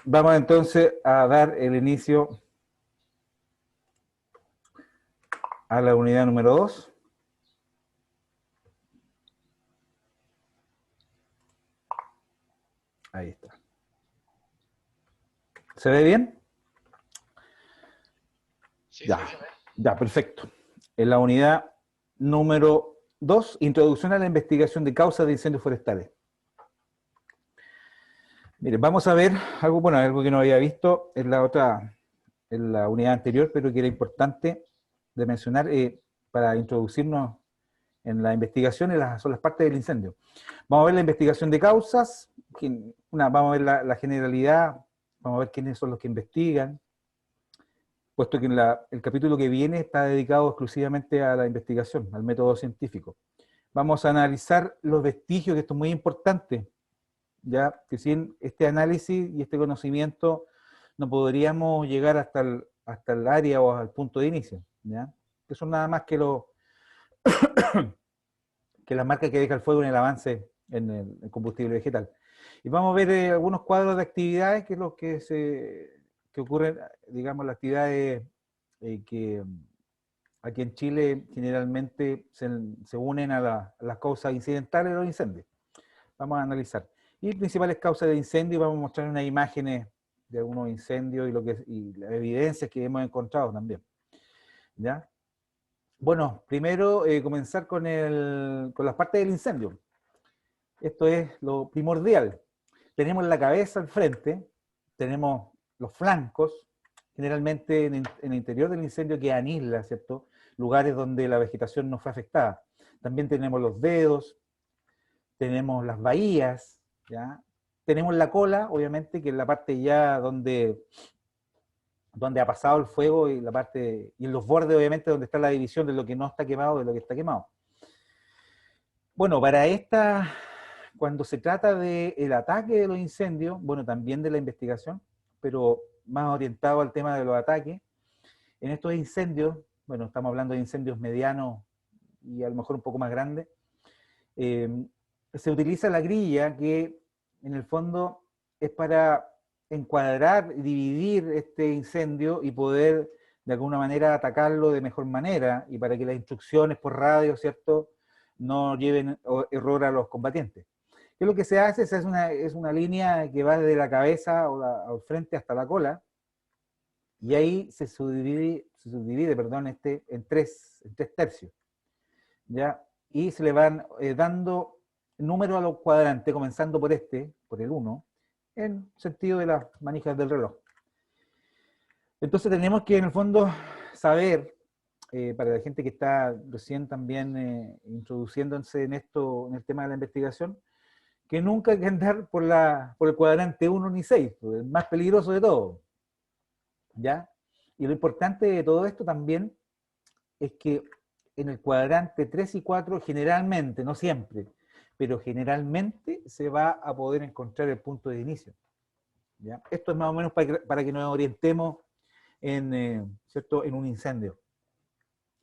Vamos entonces a dar el inicio a la unidad número 2. Ahí está. ¿Se ve bien? Sí, Ya, ya, perfecto. En la unidad número 2, introducción a la investigación de causas de incendios forestales. Miren, vamos a ver algo, bueno, algo que no había visto en la unidad anterior, pero que era importante de mencionar para introducirnos en la investigación, son las partes del incendio. Vamos a ver la investigación de causas, vamos a ver la generalidad, vamos a ver quiénes son los que investigan, puesto que el capítulo que viene está dedicado exclusivamente a la investigación, al método científico. Vamos a analizar los vestigios, que esto es muy importante, ya que sin este análisis y este conocimiento no podríamos llegar hasta el área o al punto de inicio, ¿ya? Que son nada más que las marcas que deja el fuego en el avance en el combustible vegetal. Y vamos a ver algunos cuadros de actividades, que es lo que ocurren, digamos, las actividades que aquí en Chile generalmente se unen a las causas incidentales de los incendios. Vamos a analizar. Y principales causas de incendio, y vamos a mostrar unas imágenes de algunos incendios y las evidencias que hemos encontrado también. ¿Ya? Bueno, primero comenzar con las partes del incendio. Esto es lo primordial. Tenemos la cabeza al frente, tenemos los flancos, generalmente en el interior del incendio quedan islas, ¿cierto? Lugares donde la vegetación no fue afectada. También tenemos los dedos, tenemos las bahías, ¿ya? Tenemos la cola, obviamente, que es la parte ya donde ha pasado el fuego y y en los bordes, obviamente, donde está la división de lo que no está quemado de lo que está quemado. Bueno, cuando se trata del ataque de los incendios, bueno, también de la investigación, pero más orientado al tema de los ataques, en estos incendios, bueno, estamos hablando de incendios medianos y a lo mejor un poco más grandes, eh, se utiliza la grilla, que en el fondo es para encuadrar, dividir este incendio y poder de alguna manera atacarlo de mejor manera, y para que las instrucciones por radio, ¿cierto?, no lleven error a los combatientes. ¿Qué es lo que se hace? Es una línea que va desde la cabeza al frente hasta la cola, y ahí se subdivide, perdón, en tres tercios, ¿ya? Y se le van dando números a los cuadrantes, comenzando por el uno, en sentido de las manijas del reloj. Entonces tenemos que, en el fondo, saber, para la gente que está recién también introduciéndose en esto, en el tema de la investigación, que nunca hay que andar por el cuadrante 1 ni 6, el más peligroso de todo, ¿ya? Y lo importante de todo esto también es que en el cuadrante 3 y 4 generalmente, no siempre, pero generalmente se va a poder encontrar el punto de inicio, ¿ya? Esto es más o menos para que nos orientemos ¿cierto?, en un incendio.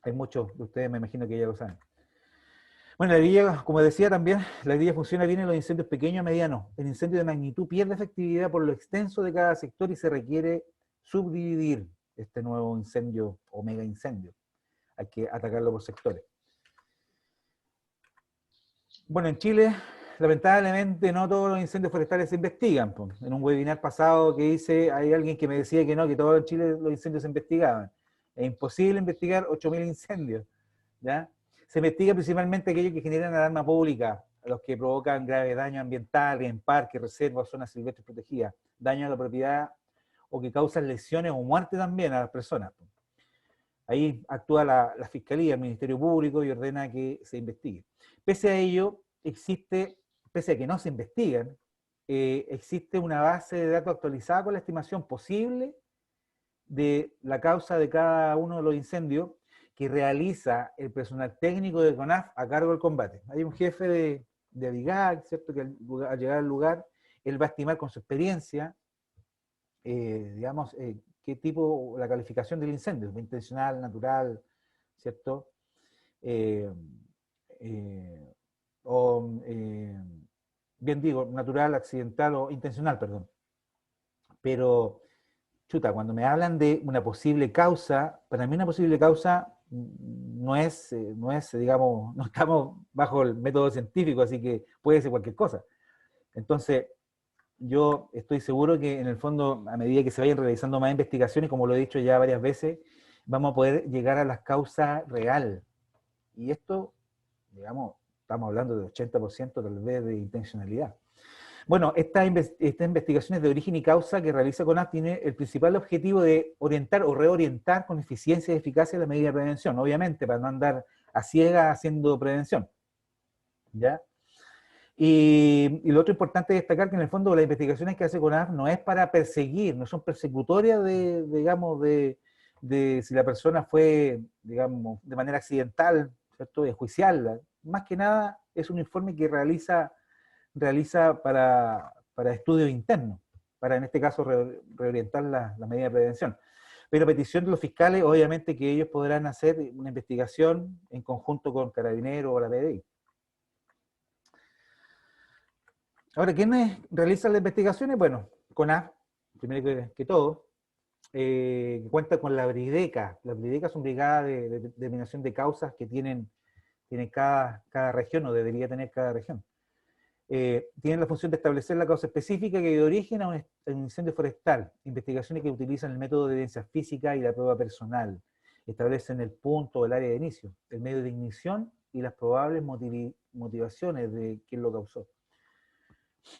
Hay muchos de ustedes, me imagino que ya lo saben. Bueno, la grilla, como decía también, la grilla funciona bien en los incendios pequeños y medianos. El incendio de magnitud pierde efectividad por lo extenso de cada sector y se requiere subdividir este nuevo incendio o mega incendio. Hay que atacarlo por sectores. Bueno, en Chile, lamentablemente, no todos los incendios forestales se investigan. En un webinar pasado que hice, hay alguien que me decía que no, que todos en Chile los incendios se investigaban. Es imposible investigar 8.000 incendios, ¿ya? Se investiga principalmente aquellos que generan alarma pública, los que provocan graves daños ambientales en parques, reservas, zonas silvestres protegidas, daño a la propiedad o que causan lesiones o muerte también a las personas. Ahí actúa la Fiscalía, el Ministerio Público, y ordena que se investigue. Pese a ello, pese a que no se investigan, existe una base de datos actualizada con la estimación posible de la causa de cada uno de los incendios que realiza el personal técnico de CONAF a cargo del combate. Hay un jefe de brigada, ¿cierto?, que al llegar al lugar, él va a estimar con su experiencia, digamos, qué tipo, la calificación del incendio, intencional, natural, ¿cierto? Eh, eh, o, bien digo, natural, accidental o intencional, perdón. Pero, chuta, cuando me hablan de una posible causa, para mí una posible causa no es, digamos, no estamos bajo el método científico, así que puede ser cualquier cosa. Entonces, yo estoy seguro que en el fondo, a medida que se vayan realizando más investigaciones, como lo he dicho ya varias veces, vamos a poder llegar a las causas real. Y esto, digamos, estamos hablando de 80% tal vez de intencionalidad. Bueno, estas investigaciones de origen y causa que realiza CONAF tiene el principal objetivo de orientar o reorientar con eficiencia y eficacia la medida de prevención, obviamente, para no andar a ciegas haciendo prevención. ¿Ya? Y lo otro importante es destacar que en el fondo las investigaciones que hace CONAF no es para perseguir, no son persecutorias de, digamos, de si la persona fue, digamos, de manera accidental, ¿cierto?, enjuiciarla. Más que nada es un informe que realiza para estudios internos, para en este caso reorientar la medida de prevención. Pero a petición de los fiscales, obviamente que ellos podrán hacer una investigación en conjunto con Carabineros o la PDI. Ahora, ¿quiénes realizan las investigaciones? Bueno, CONAF, primero que todo, que cuenta con la BRIDECA. La BRIDECA son brigadas de determinación de causas que tienen cada región, o debería tener cada región. Tienen la función de establecer la causa específica que dio origen a un incendio forestal, investigaciones que utilizan el método de evidencia física y la prueba personal, establecen el punto o el área de inicio, el medio de ignición y las probables motivaciones de quién lo causó.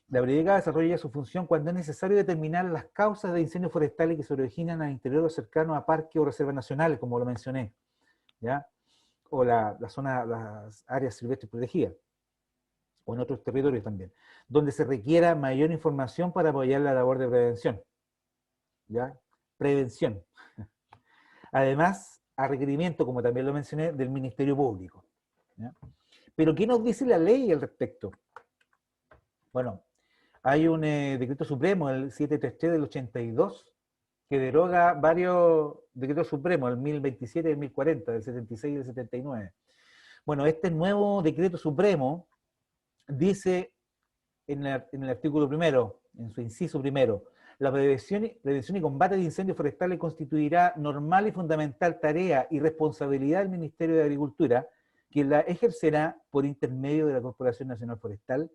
La BRIDECA desarrolla su función cuando es necesario determinar las causas de incendios forestales que se originan al interior o cercano a parques o reservas nacionales, como lo mencioné, ¿ya? O las áreas silvestres protegidas, o en otros territorios también, donde se requiera mayor información para apoyar la labor de prevención. ¿Ya? Prevención. Además, a requerimiento, como también lo mencioné, del Ministerio Público. ¿Ya? Pero, ¿qué nos dice la ley al respecto? Bueno, hay un decreto supremo, el 733 del 82, que deroga varios decretos supremos, el 1027 y el 1040, del 76 y del 79. Bueno, este nuevo decreto supremo dice en el artículo primero, en su inciso primero, la prevención y combate de incendios forestales constituirá normal y fundamental tarea y responsabilidad del Ministerio de Agricultura, que la ejercerá por intermedio de la Corporación Nacional Forestal,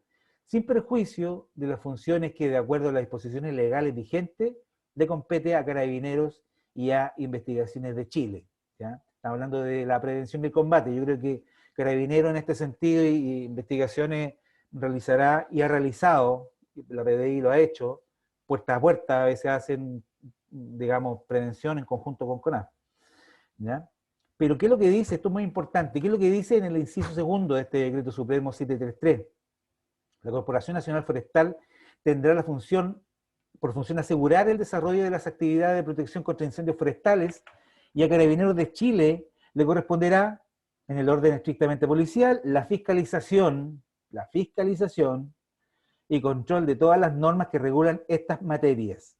sin perjuicio de las funciones que, de acuerdo a las disposiciones legales vigentes, le compete a Carabineros y a Investigaciones de Chile. ¿Ya? Estamos hablando de la prevención y el combate. Yo creo que Carabineros en este sentido y Investigaciones realizará y ha realizado, la PDI lo ha hecho, puerta a puerta, a veces hacen, digamos, prevención en conjunto con CONAF. ¿Ya? Pero ¿qué es lo que dice? Esto es muy importante. ¿Qué es lo que dice en el inciso segundo de este decreto supremo 733? La Corporación Nacional Forestal tendrá por función asegurar el desarrollo de las actividades de protección contra incendios forestales, y a Carabineros de Chile le corresponderá, en el orden estrictamente policial, la fiscalización y control de todas las normas que regulan estas materias,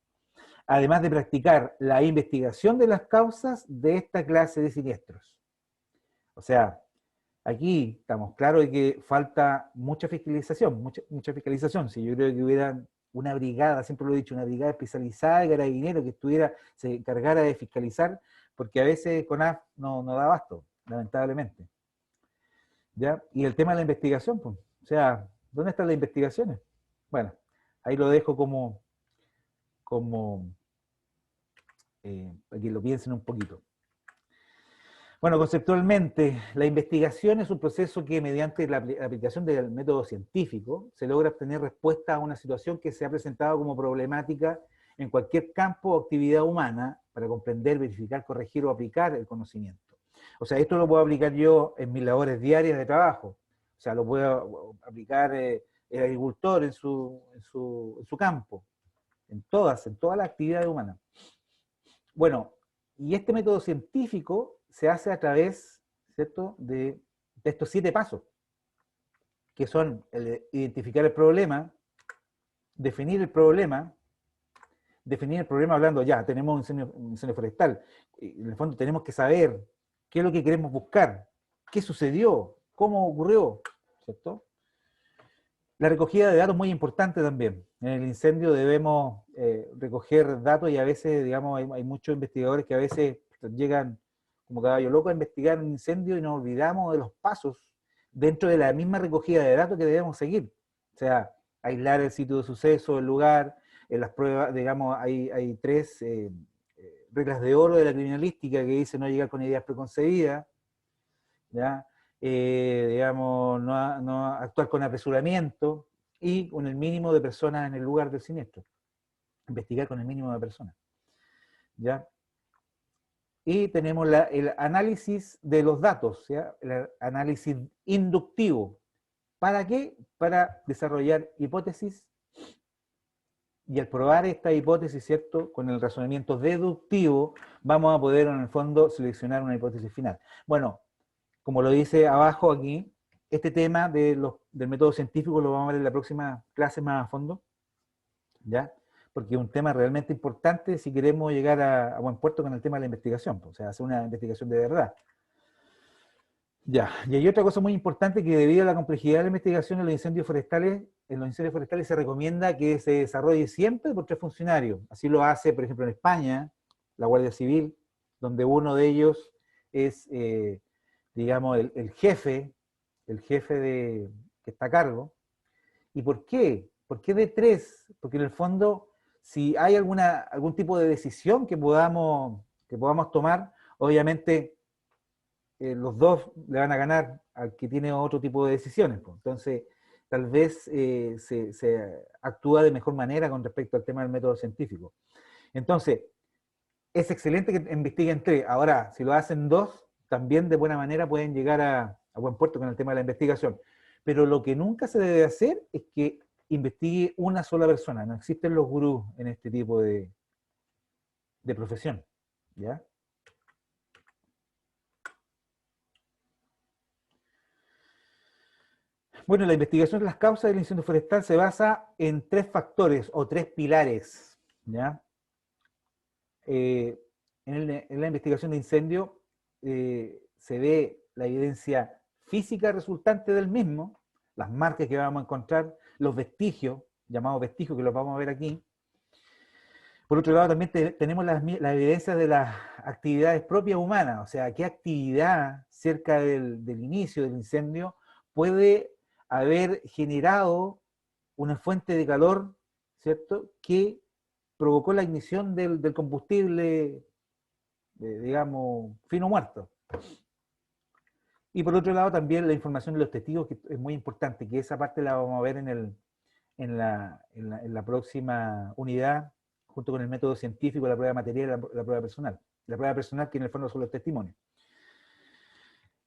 además de practicar la investigación de las causas de esta clase de siniestros. O sea, aquí estamos claros de que falta mucha fiscalización, mucha fiscalización. Si yo creo que hubiera una brigada, siempre lo he dicho, una brigada especializada de carabineros que se encargara de fiscalizar, porque a veces CONAF no da abasto, lamentablemente. ¿Ya? Y el tema de la investigación, pues, o sea, ¿dónde están las investigaciones? Bueno, ahí lo dejo para que lo piensen un poquito. Bueno, conceptualmente, la investigación es un proceso que, mediante la aplicación del método científico, se logra obtener respuesta a una situación que se ha presentado como problemática en cualquier campo o actividad humana, para comprender, verificar, corregir o aplicar el conocimiento. O sea, esto lo puedo aplicar yo en mis labores diarias de trabajo. O sea, lo puedo aplicar el agricultor en su campo, en todas las actividades humanas. Bueno, y este método científico se hace a través, ¿cierto?, de estos 7 pasos, que son identificar el problema, definir el problema hablando, ya, tenemos un incendio forestal, en el fondo tenemos que saber qué es lo que queremos buscar, qué sucedió, cómo ocurrió, ¿cierto? La recogida de datos es muy importante también. En el incendio debemos recoger datos y a veces, digamos, hay muchos investigadores que a veces llegan como caballo loco a investigar un incendio y nos olvidamos de los pasos dentro de la misma recogida de datos que debemos seguir. O sea, aislar el sitio de suceso, el lugar, en las pruebas, digamos, hay tres reglas de oro de la criminalística que dice no llegar con ideas preconcebidas, ¿ya? Digamos, no actuar con apresuramiento y con el mínimo de personas en el lugar del siniestro. Investigar con el mínimo de personas, ¿ya? Y tenemos el análisis de los datos, ¿ya? El análisis inductivo. ¿Para qué? Para desarrollar hipótesis, y al probar esta hipótesis, ¿cierto? Con el razonamiento deductivo, vamos a poder, en el fondo, seleccionar una hipótesis final. Bueno, como lo dice abajo aquí, este tema del método científico lo vamos a ver en la próxima clase más a fondo, ¿ya? Porque es un tema realmente importante si queremos llegar a buen puerto con el tema de la investigación, o sea, hacer una investigación de verdad. Ya, y hay otra cosa muy importante que debido a la complejidad de la investigación en los incendios forestales se recomienda que se desarrolle siempre por tres funcionarios. Así lo hace, por ejemplo, en España, la Guardia Civil, donde uno de ellos es, digamos, el jefe que está a cargo. ¿Y por qué? ¿Por qué de tres? Porque en el fondo, si hay algún tipo de decisión que podamos tomar, obviamente los dos le van a ganar al que tiene otro tipo de decisiones. Pues. Entonces, tal vez se actúa de mejor manera con respecto al tema del método científico. Entonces, es excelente que investiguen tres. Ahora, si lo hacen dos, también de buena manera pueden llegar a buen puerto con el tema de la investigación. Pero lo que nunca se debe hacer es que investigue una sola persona. No existen los gurús en este tipo de profesión. ¿Ya? Bueno, la investigación de las causas del incendio forestal se basa en tres factores o tres pilares. ¿Ya? En la investigación de incendio se ve la evidencia física resultante del mismo, las marcas que vamos a encontrar, los vestigios, llamados vestigios, que los vamos a ver aquí. Por otro lado, también tenemos la evidencia de las actividades propias humanas, o sea, qué actividad cerca del inicio del incendio puede haber generado una fuente de calor, ¿cierto?, que provocó la ignición del combustible, digamos, fino muerto. Y por otro lado también la información de los testigos, que es muy importante, que esa parte la vamos a ver en la próxima unidad, junto con el método científico, la prueba material y la prueba personal. La prueba personal, que en el fondo son los testimonios.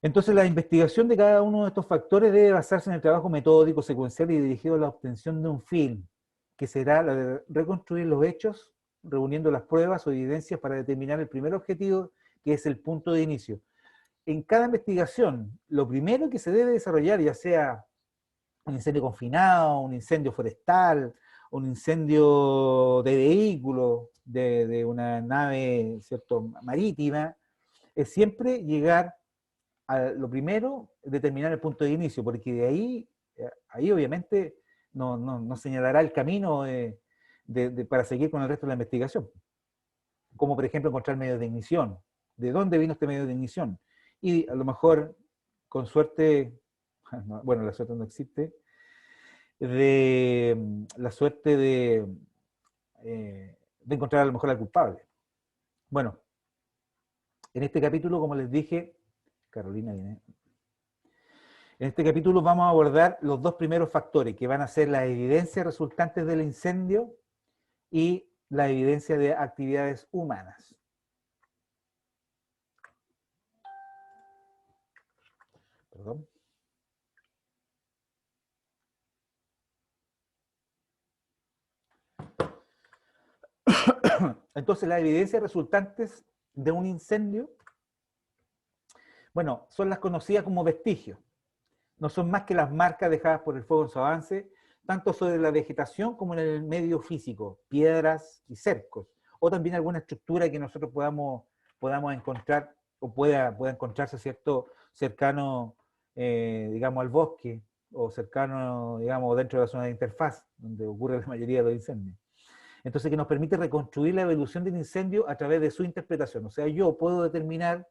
Entonces la investigación de cada uno de estos factores debe basarse en el trabajo metódico, secuencial y dirigido a la obtención de un fin, que será la de reconstruir los hechos, reuniendo las pruebas o evidencias para determinar el primer objetivo, que es el punto de inicio. En cada investigación, lo primero que se debe desarrollar, ya sea un incendio confinado, un incendio forestal, un incendio de vehículo, de una nave, ¿cierto?, marítima, es siempre llegar a lo primero, determinar el punto de inicio, porque de ahí obviamente nos señalará el camino para seguir con el resto de la investigación. Como por ejemplo encontrar medios de ignición. ¿De dónde vino este medio de ignición? Y a lo mejor, con suerte, bueno, la suerte no existe, la suerte de encontrar a lo mejor al culpable. Bueno, en este capítulo, como les dije, Carolina viene. En este capítulo vamos a abordar los dos primeros factores, que van a ser las evidencias resultantes del incendio y la evidencia de actividades humanas. Perdón. Entonces, las evidencias resultantes de un incendio, bueno, son las conocidas como vestigios. No son más que las marcas dejadas por el fuego en su avance, tanto sobre la vegetación como en el medio físico, piedras y cercos, o también alguna estructura que nosotros podamos encontrar, o pueda encontrarse, ¿cierto?, cercano, digamos, al bosque, o cercano, digamos, dentro de la zona de interfaz, donde ocurre la mayoría de los incendios. Entonces, que nos permite reconstruir la evolución del incendio a través de su interpretación. O sea, yo puedo determinar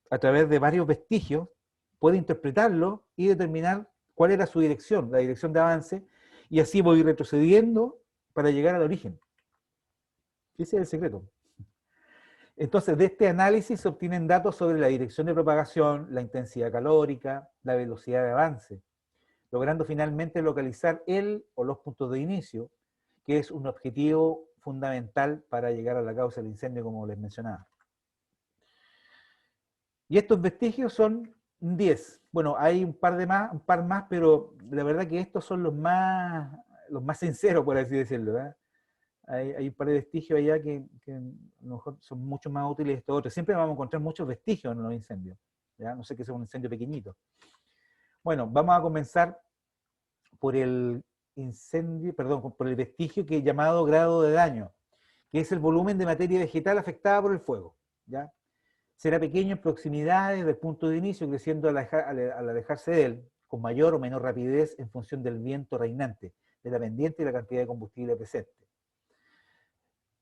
a través de varios vestigios, puedo interpretarlo y determinar cuál era su dirección, la dirección de avance, y así voy retrocediendo para llegar al origen. Ese es el secreto. Entonces, de este análisis se obtienen datos sobre la dirección de propagación, la intensidad calórica, la velocidad de avance, logrando finalmente localizar el o los puntos de inicio, que es un objetivo fundamental para llegar a la causa del incendio, como les mencionaba. Y estos vestigios son 10. Bueno, hay un par más, pero la verdad que estos son los más sinceros, por así decirlo, ¿verdad? Hay un par de vestigios allá que a lo mejor son mucho más útiles que estos otros. Siempre vamos a encontrar muchos vestigios en los incendios, ¿ya? No sé que sea un incendio pequeñito. Bueno, vamos a comenzar por el incendio, perdón, por el vestigio que es llamado grado de daño, que es el volumen de materia vegetal afectada por el fuego, ¿ya? Será pequeño en proximidades del punto de inicio, creciendo al alejarse de él, con mayor o menor rapidez en función del viento reinante, de la pendiente y la cantidad de combustible presente.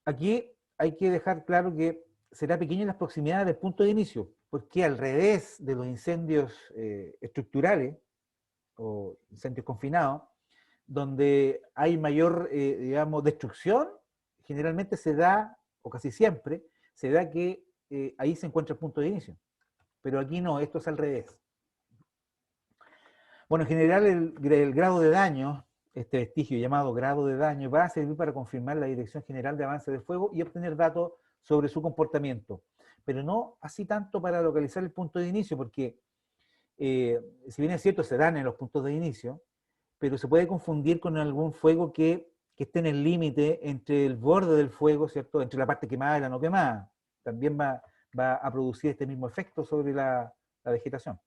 Aquí hay que dejar claro que será pequeño en las proximidades del punto de inicio, porque al revés de los incendios estructurales o incendios confinados, donde hay mayor, digamos, destrucción, generalmente se da, o casi siempre, se da que ahí se encuentra el punto de inicio. Pero aquí no, esto es al revés. Bueno, en general el grado de daño, este vestigio llamado grado de daño, va a servir para confirmar la dirección general de avance del fuego y obtener datos sobre su comportamiento. Pero no así tanto para localizar el punto de inicio, porque si bien es cierto, se dan en los puntos de inicio, pero se puede confundir con algún fuego que esté en el límite entre el borde del fuego, ¿cierto? Entre la parte quemada y la no quemada. También va a producir este mismo efecto sobre la vegetación.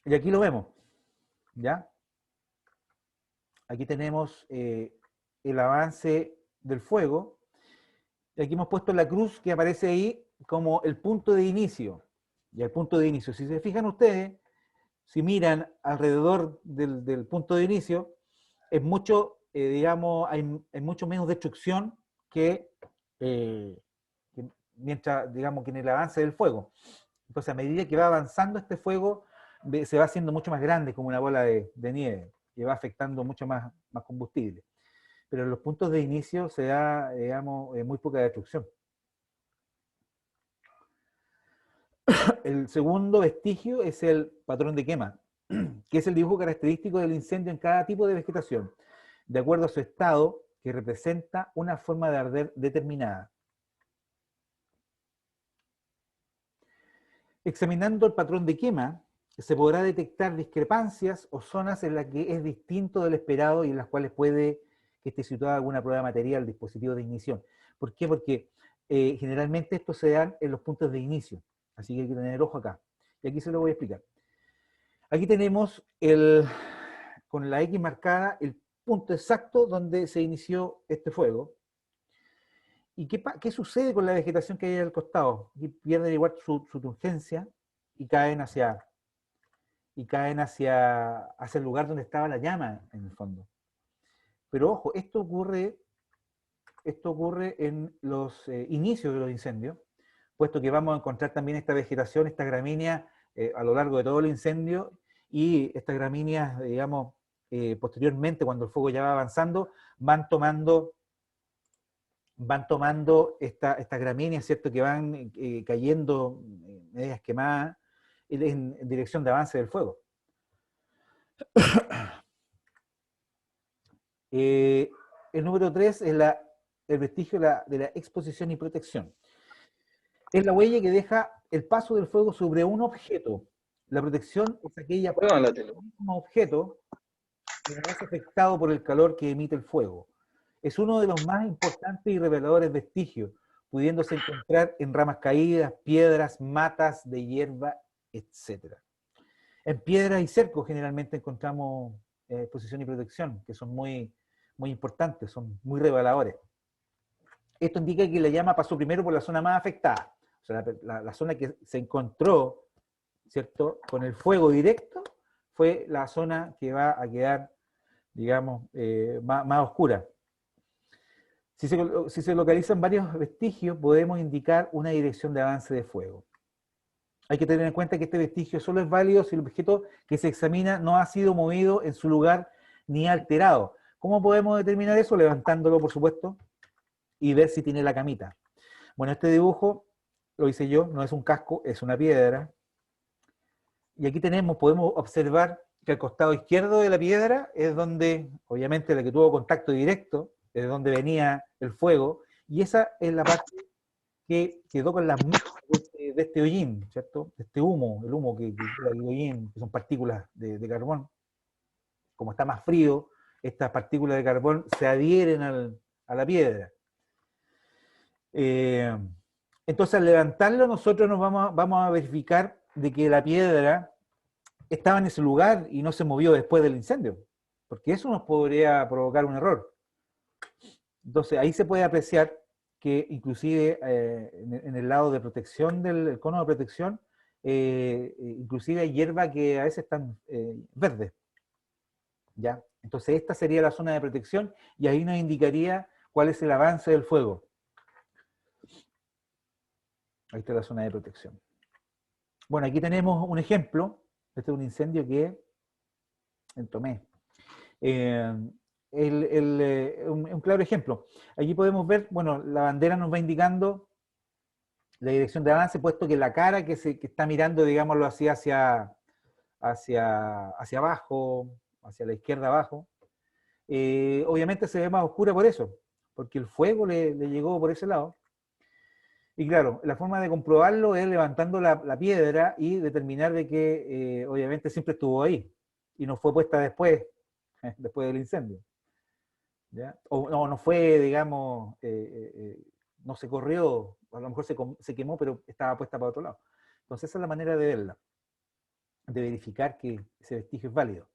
Y aquí lo vemos, ¿ya? Aquí tenemos el avance del fuego. Y aquí hemos puesto la cruz que aparece ahí como el punto de inicio. Y el punto de inicio, si se fijan ustedes, si miran alrededor del punto de inicio, es mucho, digamos, hay mucho menos destrucción que mientras, digamos, que en el avance del fuego. Entonces, a medida que va avanzando este fuego, se va haciendo mucho más grande, como una bola de nieve, que va afectando mucho más combustible. Pero en los puntos de inicio se da, digamos, muy poca destrucción. El segundo vestigio es el patrón de quema, que es el dibujo característico del incendio en cada tipo de vegetación, de acuerdo a su estado, que representa una forma de arder determinada. Examinando el patrón de quema, se podrá detectar discrepancias o zonas en las que es distinto del esperado y en las cuales puede que esté situada alguna prueba material, dispositivo de ignición. ¿Por qué? Porque generalmente esto se da en los puntos de inicio, así que hay que tener ojo acá. Y aquí se lo voy a explicar. Aquí tenemos con la X marcada el punto exacto donde se inició este fuego. ¿Y qué sucede con la vegetación que hay al costado? Y pierden igual su turgencia y caen hacia el lugar donde estaba la llama, en el fondo. Pero ojo, esto ocurre en los inicios de los incendios, puesto que vamos a encontrar también esta vegetación, esta gramínea, a lo largo de todo el incendio, y estas gramíneas, digamos, posteriormente, cuando el fuego ya va avanzando, van tomando estas gramíneas, ¿cierto?, que van cayendo medias quemadas en dirección de avance del fuego. El número 3 es el vestigio de la exposición y protección. Es la huella que deja el paso del fuego sobre un objeto. La protección es aquella parte del mismo objeto que no es afectado por el calor que emite el fuego. Es uno de los más importantes y reveladores vestigios, pudiéndose encontrar en ramas caídas, piedras, matas de hierba, etc. En piedras y cercos generalmente encontramos exposición y protección, que son muy importantes, son muy reveladores. Esto indica que la llama pasó primero por la zona más afectada, o sea, la zona que se encontró, ¿cierto?, con el fuego directo, fue la zona que va a quedar, digamos, más oscura. Si se localizan varios vestigios, podemos indicar una dirección de avance de fuego. Hay que tener en cuenta que este vestigio solo es válido si el objeto que se examina no ha sido movido en su lugar ni alterado. ¿Cómo podemos determinar eso? Levantándolo, por supuesto, y ver si tiene la camita. Bueno, este dibujo lo hice yo, no es un casco, es una piedra. Y aquí podemos observar que al costado izquierdo de la piedra es donde, obviamente, la que tuvo contacto directo, es donde venía el fuego, y esa es la parte que quedó con las marcas de este hollín, ¿cierto? De este humo, el humo que queda del hollín, que son partículas de carbón. Como está más frío, estas partículas de carbón se adhieren a la piedra. Entonces, al levantarlo, nosotros vamos a verificar de que la piedra estaba en ese lugar y no se movió después del incendio, porque eso nos podría provocar un error. Entonces, ahí se puede apreciar que inclusive en el lado de protección del cono de protección, inclusive hay hierba que a veces están verdes. ¿Ya? Entonces esta sería la zona de protección y ahí nos indicaría cuál es el avance del fuego. Ahí está la zona de protección. Bueno, aquí tenemos un ejemplo. Este es un incendio que en Tomé. Un claro ejemplo. Aquí podemos ver, bueno, la bandera nos va indicando la dirección de avance, puesto que la cara que está mirando, digámoslo así, hacia abajo, hacia la izquierda abajo, obviamente se ve más oscura por eso, porque el fuego le llegó por ese lado. Y claro, la forma de comprobarlo es levantando la piedra y determinar de que obviamente siempre estuvo ahí y no fue puesta después, después del incendio. ¿Ya? O no fue, digamos, no se corrió, a lo mejor se quemó, pero estaba puesta para otro lado. Entonces esa es la manera de verla, de verificar que ese vestigio es válido.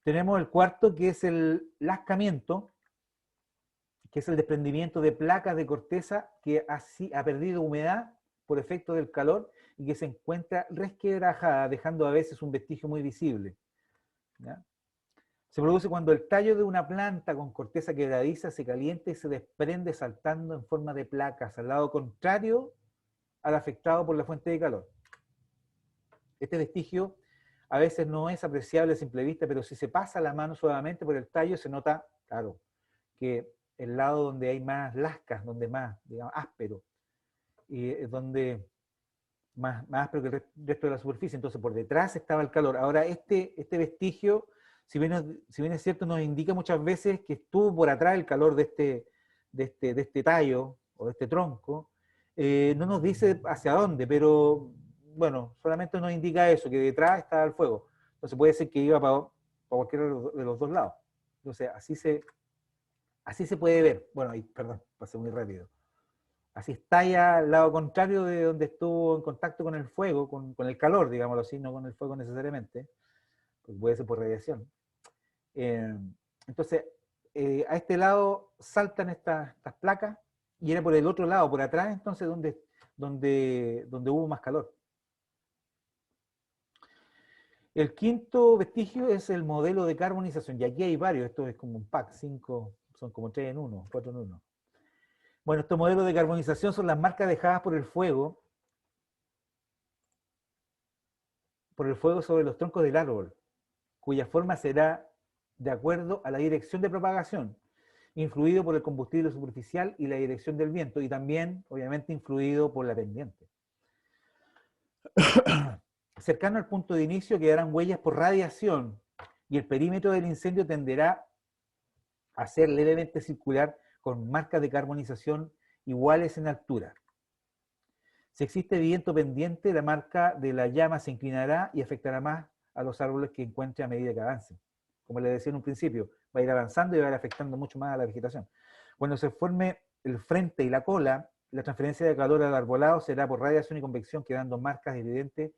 Tenemos el cuarto, que es el lascamiento, que es el desprendimiento de placas de corteza que así ha perdido humedad por efecto del calor y que se encuentra resquebrajada, dejando a veces un vestigio muy visible. ¿Ya? Se produce cuando el tallo de una planta con corteza quebradiza se calienta y se desprende saltando en forma de placas al lado contrario al afectado por la fuente de calor. Este vestigio a veces no es apreciable a simple vista, pero si se pasa la mano suavemente por el tallo se nota, claro, que el lado donde hay más lascas, donde más, digamos, áspero, y es donde más áspero que el resto de la superficie, entonces por detrás estaba el calor. Ahora este vestigio, si bien es cierto, nos indica muchas veces que estuvo por atrás el calor de este tallo o de este tronco, no nos dice hacia dónde, pero bueno, solamente nos indica eso, que detrás estaba el fuego. Entonces puede ser que iba para cualquiera de los dos lados. Entonces así se puede ver. Bueno, perdón, pasé muy rápido. Así estalla al lado contrario de donde estuvo en contacto con el fuego, con el calor, digámoslo así, no con el fuego necesariamente, pues puede ser por radiación. Entonces, a este lado saltan estas placas y era por el otro lado, por atrás, entonces, donde hubo más calor. El quinto vestigio es el modelo de carbonización, y aquí hay varios, esto es como un pack, 5, son como 3 en 1, 4 en 1. Bueno, estos modelos de carbonización son las marcas dejadas por el fuego sobre los troncos del árbol, cuya forma será de acuerdo a la dirección de propagación, influido por el combustible superficial y la dirección del viento, y también, obviamente, influido por la pendiente. Cercano al punto de inicio quedarán huellas por radiación, y el perímetro del incendio tenderá a ser levemente circular con marcas de carbonización iguales en altura. Si existe viento pendiente, la marca de la llama se inclinará y afectará más a los árboles que encuentre a medida que avance. Como les decía en un principio, va a ir avanzando y va a ir afectando mucho más a la vegetación. Cuando se forme el frente y la cola, la transferencia de calor al arbolado será por radiación y convección, quedando marcas evidentes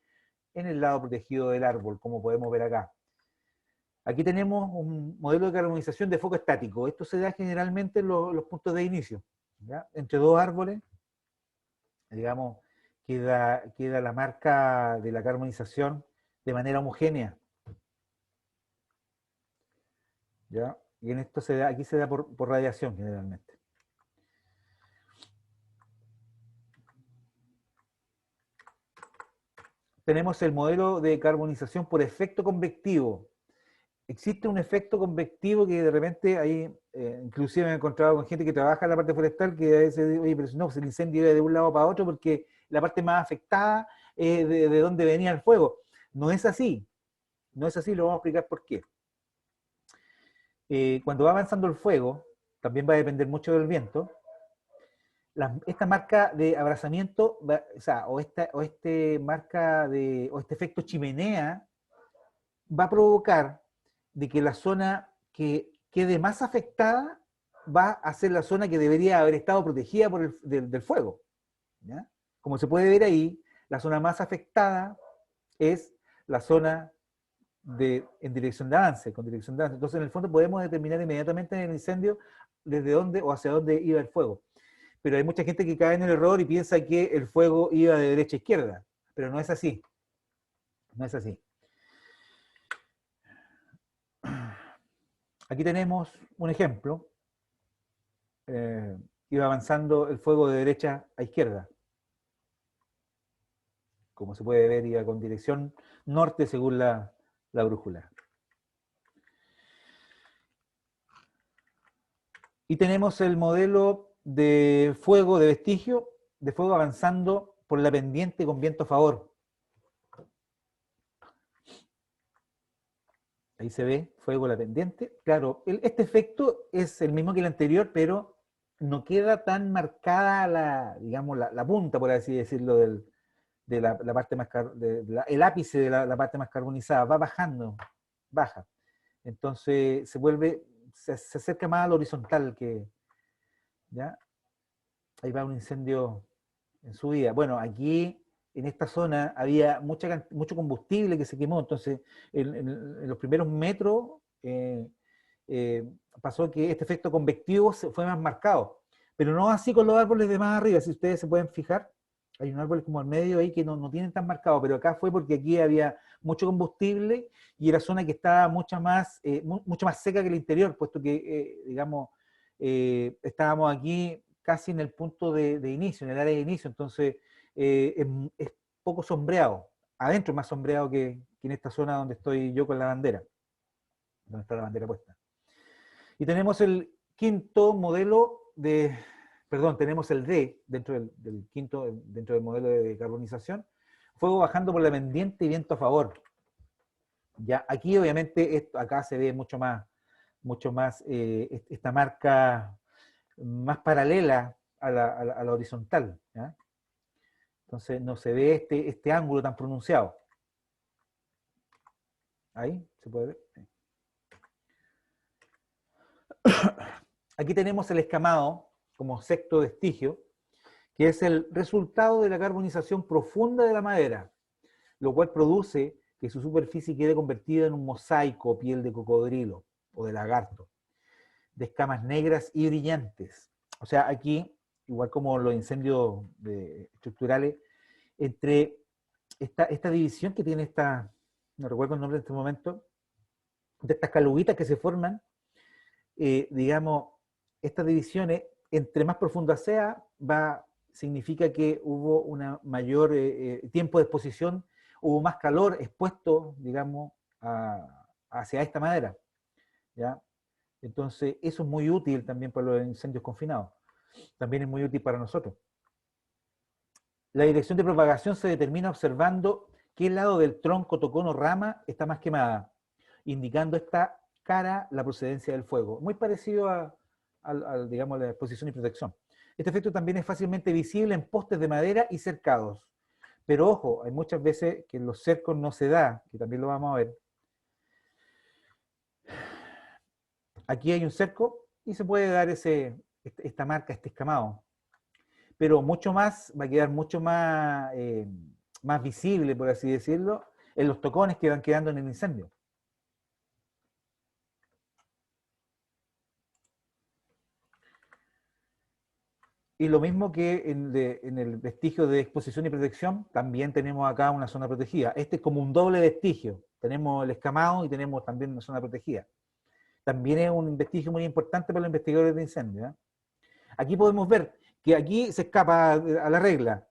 en el lado protegido del árbol, como podemos ver acá. Aquí tenemos un modelo de carbonización de foco estático. Esto se da generalmente en los puntos de inicio, ¿ya? Entre dos árboles, digamos, queda la marca de la carbonización de manera homogénea. ¿Ya? Y en esto aquí se da por radiación generalmente. tenemos el modelo de carbonización por efecto convectivo. Existe un efecto convectivo que de repente ahí, inclusive me he encontrado con gente que trabaja en la parte forestal que a veces dice, oye, pero si no, pues el incendio iba de un lado para otro porque la parte más afectada es de donde venía el fuego. No es así, no es así, lo vamos a explicar por qué. Cuando va avanzando el fuego, también va a depender mucho del viento. Esta marca de abrazamiento, o este efecto chimenea, va a provocar de que la zona que quede más afectada va a ser la zona que debería haber estado protegida del fuego. ¿Ya? Como se puede ver ahí, la zona más afectada es la zona en dirección de avance, con dirección de avance. Entonces, en el fondo podemos determinar inmediatamente en el incendio desde dónde o hacia dónde iba el fuego. Pero hay mucha gente que cae en el error y piensa que el fuego iba de derecha a izquierda, pero no es así. No es así. Aquí tenemos un ejemplo. Iba avanzando el fuego de derecha a izquierda. Como se puede ver, iba con dirección norte según la brújula. Y tenemos el modelo de fuego, de vestigio, de fuego avanzando por la pendiente con viento a favor. Ahí se ve fuego la pendiente. Claro, este efecto es el mismo que el anterior, pero no queda tan marcada digamos, la punta, por así decirlo, de la parte más, el ápice de la parte más carbonizada. Va bajando, baja. Entonces se acerca más al horizontal que, ¿ya? Ahí va un incendio en su vida. Bueno, aquí en esta zona había mucho combustible que se quemó, entonces en los primeros metros pasó que este efecto convectivo fue más marcado, pero no así con los árboles de más arriba. Si ustedes se pueden fijar, hay un árbol como al medio ahí que no tienen tan marcado, pero acá fue porque aquí había mucho combustible y era zona que estaba mucho más seca que el interior, puesto que, digamos, estábamos aquí casi en el punto de inicio, en el área de inicio, entonces es poco sombreado. Adentro es más sombreado que en esta zona donde estoy yo con la bandera, donde está la bandera puesta. Y tenemos el quinto modelo tenemos el D dentro del quinto, dentro del modelo de carbonización, fuego bajando por la pendiente y viento a favor. Ya, aquí obviamente acá se ve mucho más esta marca más paralela a la horizontal, ¿ya? Entonces no se ve este ángulo tan pronunciado. Ahí se puede ver. Aquí tenemos el escamado como sexto vestigio, que es el resultado de la carbonización profunda de la madera, lo cual produce que su superficie quede convertida en un mosaico piel de cocodrilo o de lagarto, de escamas negras y brillantes. O sea, aquí, igual como los incendios estructurales, entre esta división que tiene no recuerdo el nombre en este momento, de estas caluguitas que se forman, digamos, estas divisiones, entre más profunda sea, significa que hubo una mayor tiempo de exposición, hubo más calor expuesto, digamos, hacia esta madera, ¿ya? Entonces, eso es muy útil también para los incendios confinados. También es muy útil para nosotros. La dirección de propagación se determina observando qué lado del tronco, tocón o rama está más quemada, indicando esta cara la procedencia del fuego. Muy parecido a digamos, la exposición y protección. Este efecto también es fácilmente visible en postes de madera y cercados. Pero ojo, hay muchas veces que en los cercos no se da, que también lo vamos a ver. Aquí hay un cerco y se puede dar esta marca, este escamado. Pero mucho más, va a quedar mucho más visible, por así decirlo, en los tocones que van quedando en el incendio. Y lo mismo que en el vestigio de exposición y protección, también tenemos acá una zona protegida. Este es como un doble vestigio. Tenemos el escamado y tenemos también una zona protegida. También es un vestigio muy importante para los investigadores de incendios, ¿eh? Aquí podemos ver que aquí se escapa a la regla,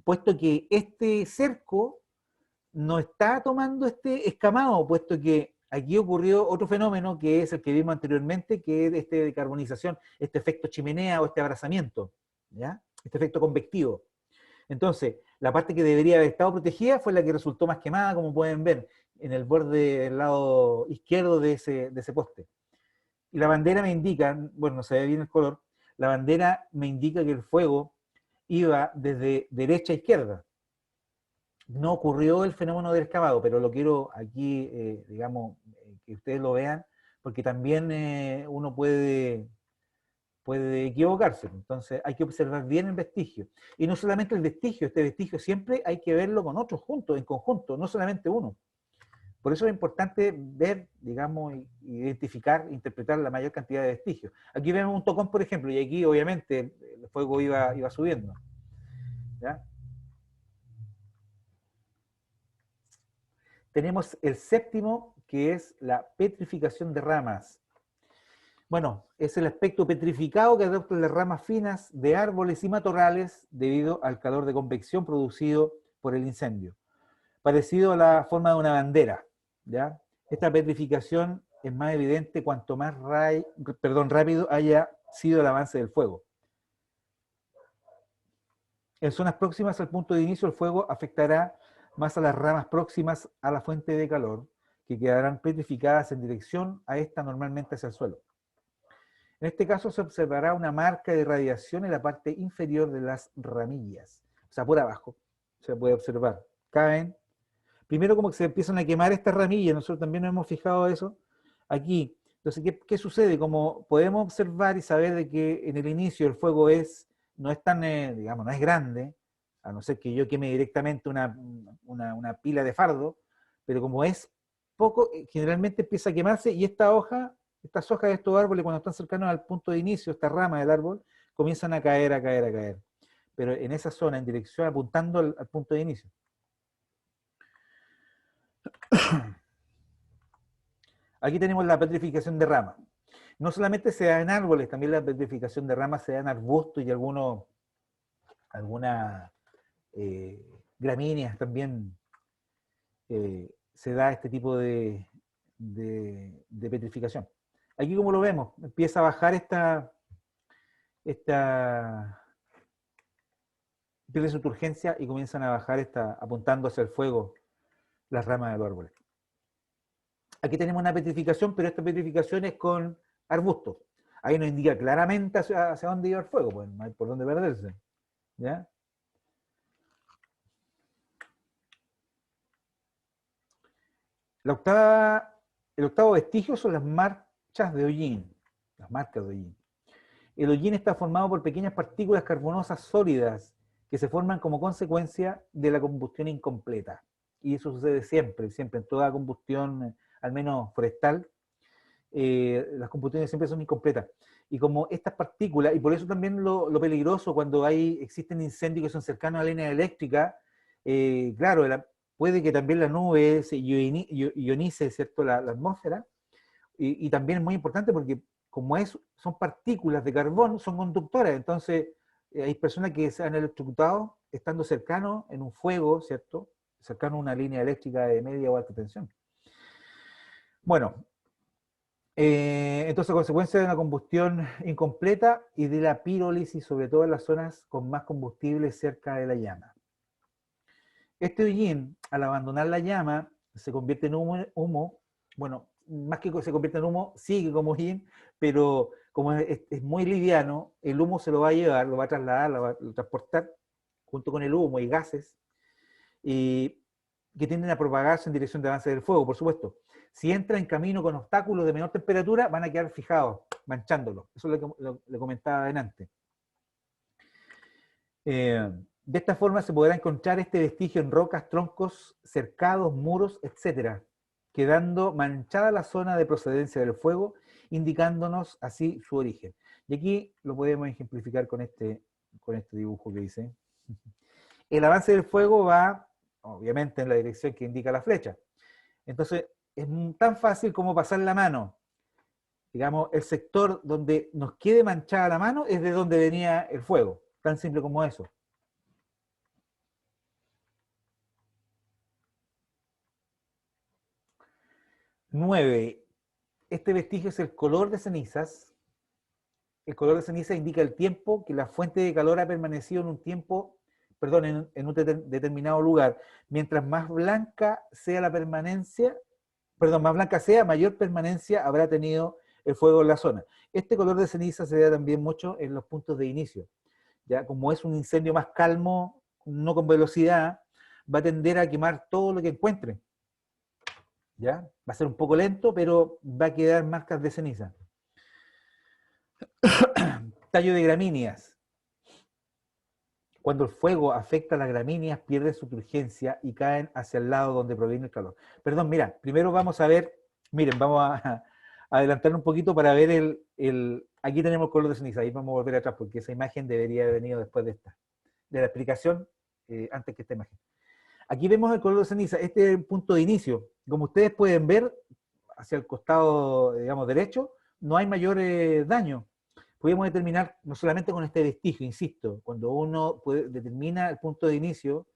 puesto que este cerco no está tomando este escamado, puesto que aquí ocurrió otro fenómeno que es el que vimos anteriormente, que es este de carbonización, este efecto chimenea o este abrazamiento, ¿ya? Este efecto convectivo. Entonces, la parte que debería haber estado protegida fue la que resultó más quemada, como pueden ver, en el borde del lado izquierdo de ese poste. Y la bandera me indica, bueno, no se ve bien el color, la bandera me indica que el fuego iba desde derecha a izquierda. No ocurrió el fenómeno del excavado, pero lo quiero aquí, digamos, que ustedes lo vean, porque también uno puede equivocarse. Entonces hay que observar bien el vestigio. Y no solamente el vestigio, este vestigio siempre hay que verlo con otros juntos, en conjunto, no solamente uno. Por eso es importante ver, digamos, identificar, interpretar la mayor cantidad de vestigios. Aquí vemos un tocón, por ejemplo, y aquí obviamente el fuego iba subiendo. ¿Ya? Tenemos el séptimo, que es la petrificación de ramas. Bueno, es el aspecto petrificado que adoptan las ramas finas de árboles y matorrales debido al calor de convección producido por el incendio. Parecido a la forma de una bandera, ¿ya? Esta petrificación es más evidente cuanto más rápido haya sido el avance del fuego. En zonas próximas al punto de inicio, el fuego afectará más a las ramas próximas a la fuente de calor, que quedarán petrificadas en dirección a esta, normalmente hacia el suelo. En este caso se observará una marca de radiación en la parte inferior de las ramillas, o sea, por abajo, se puede observar. Caen, primero como que se empiezan a quemar estas ramillas, nosotros también nos hemos fijado eso, aquí. Entonces, ¿qué sucede? Como podemos observar y saber de que en el inicio el fuego no es tan, digamos, no es grande, a no ser que yo queme directamente una pila de fardo, pero como es poco, generalmente empieza a quemarse y estas hojas de estos árboles, cuando están cercanos al punto de inicio, esta rama del árbol, comienzan a caer, a caer, a caer. Pero en esa zona, en dirección, apuntando al punto de inicio. Aquí tenemos la petrificación de ramas. No solamente se da en árboles, también la petrificación de ramas se da en arbustos y algunas gramíneas también se da este tipo de petrificación. Aquí como lo vemos, empieza a bajar pierde su turgencia y comienzan a bajar apuntando hacia el fuego las ramas del árbol. Aquí tenemos una petrificación, pero esta petrificación es con arbustos. Ahí nos indica claramente hacia dónde iba el fuego, pues no hay por dónde perderse. ¿Ya? El octavo vestigio son las marchas de hollín, las marcas de hollín. El hollín está formado por pequeñas partículas carbonosas sólidas que se forman como consecuencia de la combustión incompleta. Y eso sucede siempre, siempre, en toda combustión, al menos forestal, las combustiones siempre son incompletas. Y como estas partículas, y por eso también lo peligroso cuando existen incendios que son cercanos a la línea eléctrica, claro, puede que también la nube se ionice, ¿cierto?, la atmósfera, y también es muy importante porque como son partículas de carbón, son conductoras, entonces hay personas que se han electrocutado estando cercanos en un fuego, ¿cierto?, cercano a una línea eléctrica de media o alta tensión. Bueno, entonces, a consecuencia de una combustión incompleta y de la pirólisis, sobre todo en las zonas con más combustible cerca de la llama. Este hollín, al abandonar la llama, se convierte en humo. Bueno, más que se convierte en humo, sigue como hollín, pero como es muy liviano, el humo se lo va a llevar, lo va a trasladar, lo va a transportar junto con el humo y gases, y que tienden a propagarse en dirección de avance del fuego, por supuesto. Si entra en camino con obstáculos de menor temperatura, van a quedar fijados, manchándolo. Eso es lo que le comentaba adelante. De esta forma se podrá encontrar este vestigio en rocas, troncos, cercados, muros, etc., quedando manchada la zona de procedencia del fuego, indicándonos así su origen. Y aquí lo podemos ejemplificar con este dibujo que hice. El avance del fuego va, obviamente, en la dirección que indica la flecha. Entonces, es tan fácil como pasar la mano. Digamos, el sector donde nos quede manchada la mano es de donde venía el fuego. Tan simple como eso. 9. Este vestigio es el color de cenizas. El color de ceniza indica el tiempo que la fuente de calor ha permanecido en un tiempo, perdón, en un determinado lugar. Mientras más blanca sea la permanencia, perdón, más blanca sea, mayor permanencia habrá tenido el fuego en la zona. Este color de ceniza se da también mucho en los puntos de inicio. ¿Ya? Como es un incendio más calmo, no con velocidad, va a tender a quemar todo lo que encuentre. ¿Ya? Va a ser un poco lento, pero va a quedar marcas de ceniza. Tallo de gramíneas. Cuando el fuego afecta a las gramíneas, pierden su turgencia y caen hacia el lado donde proviene el calor. Perdón, mira, primero vamos a ver, miren, vamos a adelantar un poquito para ver aquí tenemos el color de ceniza, ahí vamos a volver atrás porque esa imagen debería haber venido después de la explicación, antes que esta imagen. Aquí vemos el color de ceniza, este es el punto de inicio. Como ustedes pueden ver, hacia el costado, digamos, derecho, no hay mayor daño. Podemos determinar, no solamente con este vestigio, insisto, cuando uno determina el punto de inicio,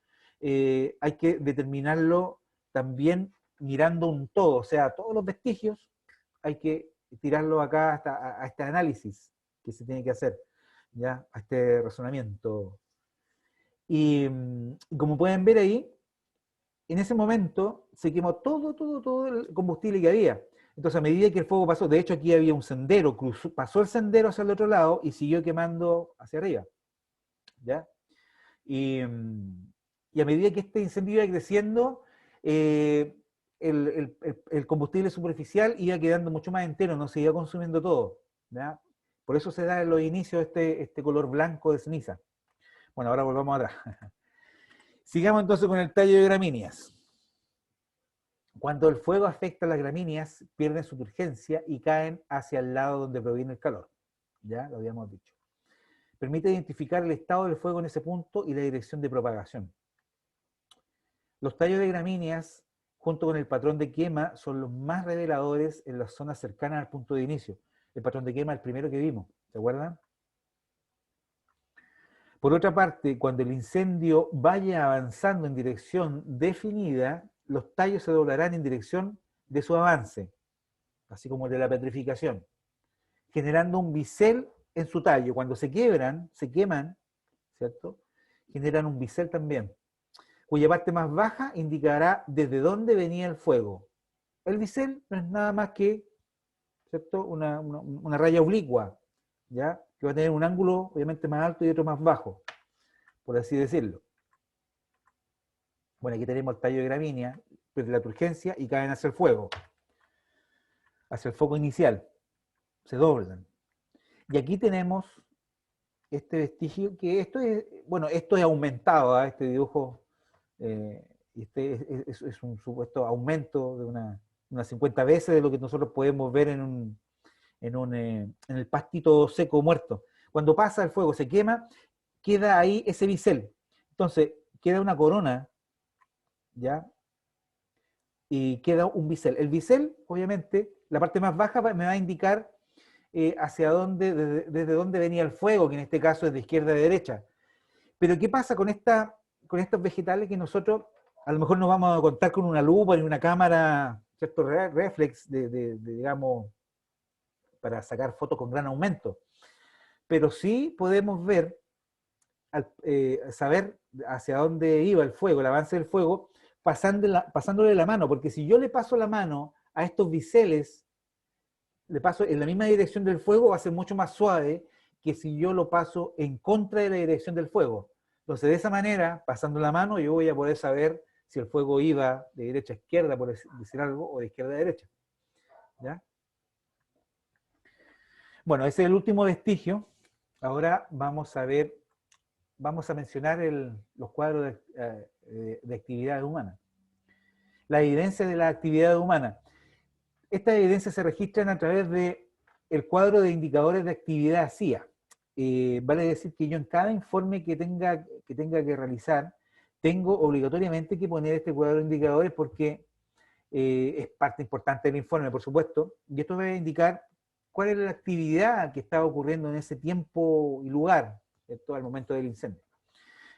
hay que determinarlo también mirando un todo, o sea, todos los vestigios hay que tirarlo acá hasta a este análisis que se tiene que hacer, ¿ya? A este razonamiento. Y como pueden ver ahí, en ese momento se quemó todo el combustible que había. Entonces, a medida que el fuego pasó, de hecho aquí había un sendero, pasó el sendero hacia el otro lado y siguió quemando hacia arriba. ¿Ya? Y a medida que este incendio iba creciendo, el combustible superficial iba quedando mucho más entero, no se iba consumiendo todo. ¿Ya? Por eso se da en los inicios este color blanco de ceniza. Bueno, ahora volvamos atrás. Sigamos entonces con el tallo de gramíneas. Cuando el fuego afecta a las gramíneas, pierden su turgencia y caen hacia el lado donde proviene el calor. Ya lo habíamos dicho. Permite identificar el estado del fuego en ese punto y la dirección de propagación. Los tallos de gramíneas, junto con el patrón de quema, son los más reveladores en las zonas cercanas al punto de inicio. El patrón de quema es el primero que vimos, ¿se acuerdan? Por otra parte, cuando el incendio vaya avanzando en dirección definida, los tallos se doblarán en dirección de su avance, así como el de la petrificación, generando un bisel en su tallo. Cuando se quiebran, se queman, ¿cierto? Generan un bisel también, cuya parte más baja indicará desde dónde venía el fuego. El bisel no es nada más que, ¿cierto? Una raya oblicua, ¿ya? Que va a tener un ángulo obviamente más alto y otro más bajo, por así decirlo. Bueno, aquí tenemos el tallo de gramínea, pierde la turgencia y caen hacia el fuego, hacia el foco inicial, se doblan. Y aquí tenemos este vestigio, que esto es, bueno, esto es aumentado, ¿eh? Este dibujo, es un supuesto aumento de unas 50 veces de lo que nosotros podemos ver en el pastito seco muerto. Cuando pasa el fuego, se quema, queda ahí ese bisel. Entonces, queda una corona, ¿ya? Y queda un bisel. El bisel, obviamente, la parte más baja me va a indicar hacia dónde, desde dónde venía el fuego, que en este caso es de izquierda a derecha. Pero ¿qué pasa con estos vegetales que nosotros a lo mejor no vamos a contar con una lupa ni una cámara, ¿cierto? Reflex, digamos, para sacar fotos con gran aumento? Pero sí podemos ver, saber hacia dónde iba el fuego, el avance del fuego, pasándole la mano, porque si yo le paso la mano a estos biseles, le paso en la misma dirección del fuego, va a ser mucho más suave que si yo lo paso en contra de la dirección del fuego. Entonces, de esa manera, pasando la mano, yo voy a poder saber si el fuego iba de derecha a izquierda, por decir algo, o de izquierda a derecha. ¿Ya? Bueno, ese es el último vestigio. Ahora vamos a ver, vamos a mencionar los cuadros de actividad humana. La evidencia de la actividad humana. Estas evidencias se registran a través del cuadro de indicadores de actividad CIA. Vale decir que yo en cada informe que tenga que realizar, tengo obligatoriamente que poner este cuadro de indicadores porque es parte importante del informe, por supuesto, y esto me va a indicar cuál es la actividad que estaba ocurriendo en ese tiempo y lugar, ¿cierto? Al momento del incendio.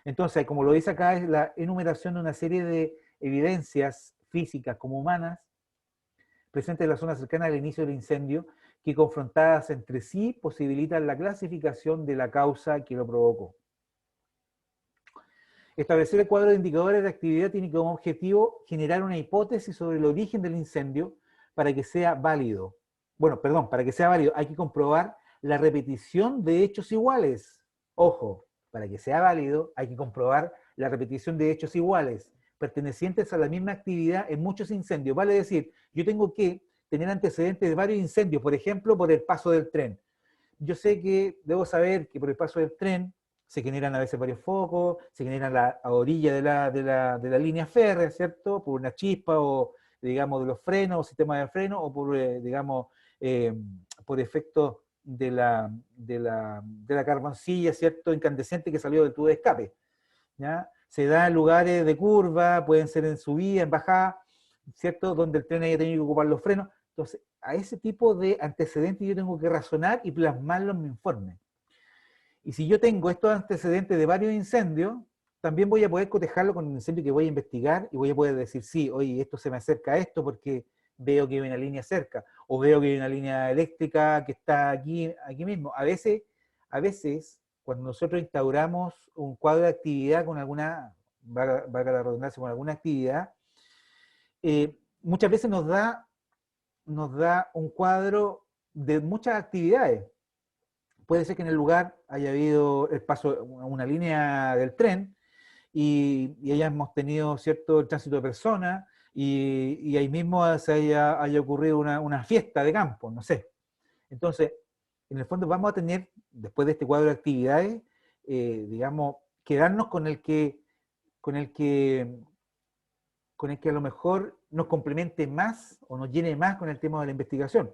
Entonces, como lo dice acá, es la enumeración de una serie de evidencias físicas como humanas presentes en la zona cercana al inicio del incendio, que confrontadas entre sí posibilitan la clasificación de la causa que lo provocó. Establecer el cuadro de indicadores de actividad tiene como objetivo generar una hipótesis sobre el origen del incendio para que sea válido. Bueno, perdón, para que sea válido hay que comprobar la repetición de hechos iguales. Ojo, para que sea válido hay que comprobar la repetición de hechos iguales, pertenecientes a la misma actividad en muchos incendios. Vale decir, yo tengo que tener antecedentes de varios incendios, por ejemplo, por el paso del tren. Yo sé que debo saber que por el paso del tren se generan a veces varios focos, se generan a orilla de la línea férrea, ¿cierto? Por una chispa o, digamos, de los frenos, o sistema de freno, o por, digamos, por efecto de la carboncilla, ¿cierto? Incandescente que salió del tubo de escape, ¿ya? Se da en lugares de curva, pueden ser en subida, en bajada, ¿cierto? Donde el tren haya tenido que ocupar los frenos. Entonces, a ese tipo de antecedentes yo tengo que razonar y plasmarlo en mi informe. Y si yo tengo estos antecedentes de varios incendios, también voy a poder cotejarlo con el incendio que voy a investigar y voy a poder decir, sí, oye, esto se me acerca a esto porque veo que hay una línea cerca, o veo que hay una línea eléctrica que está aquí mismo. A veces, cuando nosotros instauramos un cuadro de actividad con alguna, valga la redundancia, con alguna actividad, muchas veces nos da un cuadro de muchas actividades. Puede ser que en el lugar haya habido el paso a una línea del tren y hayamos tenido cierto tránsito de personas y ahí mismo se haya ocurrido una fiesta de campo, no sé. Entonces, en el fondo vamos a tener, después de este cuadro de actividades, digamos, quedarnos con el que a lo mejor nos complemente más o nos llene más con el tema de la investigación.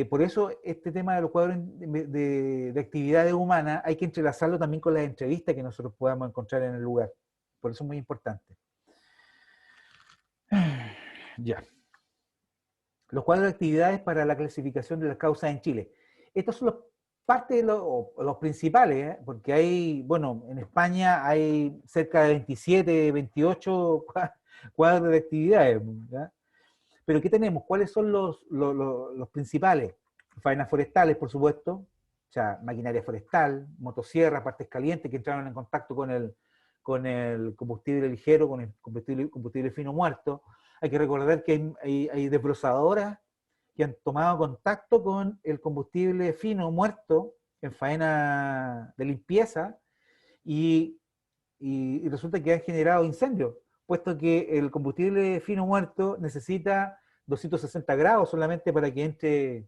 Por eso este tema de los cuadros de actividades humanas hay que entrelazarlo también con las entrevistas que nosotros podamos encontrar en el lugar. Por eso es muy importante. Ya. Los cuadros de actividades para la clasificación de las causas en Chile. Estos son parte de los principales, ¿eh? Porque hay, bueno, en España hay cerca de 27, 28 cuadros de actividades, ¿ya? Pero ¿qué tenemos? ¿Cuáles son los principales? Faenas forestales, por supuesto, o sea, maquinaria forestal, motosierras, partes calientes que entraron en contacto con el combustible ligero, con el combustible fino muerto. Hay que recordar que hay desbrozadoras que han tomado contacto con el combustible fino muerto en faena de limpieza y resulta que han generado incendios, puesto que el combustible fino muerto necesita 260 grados solamente para que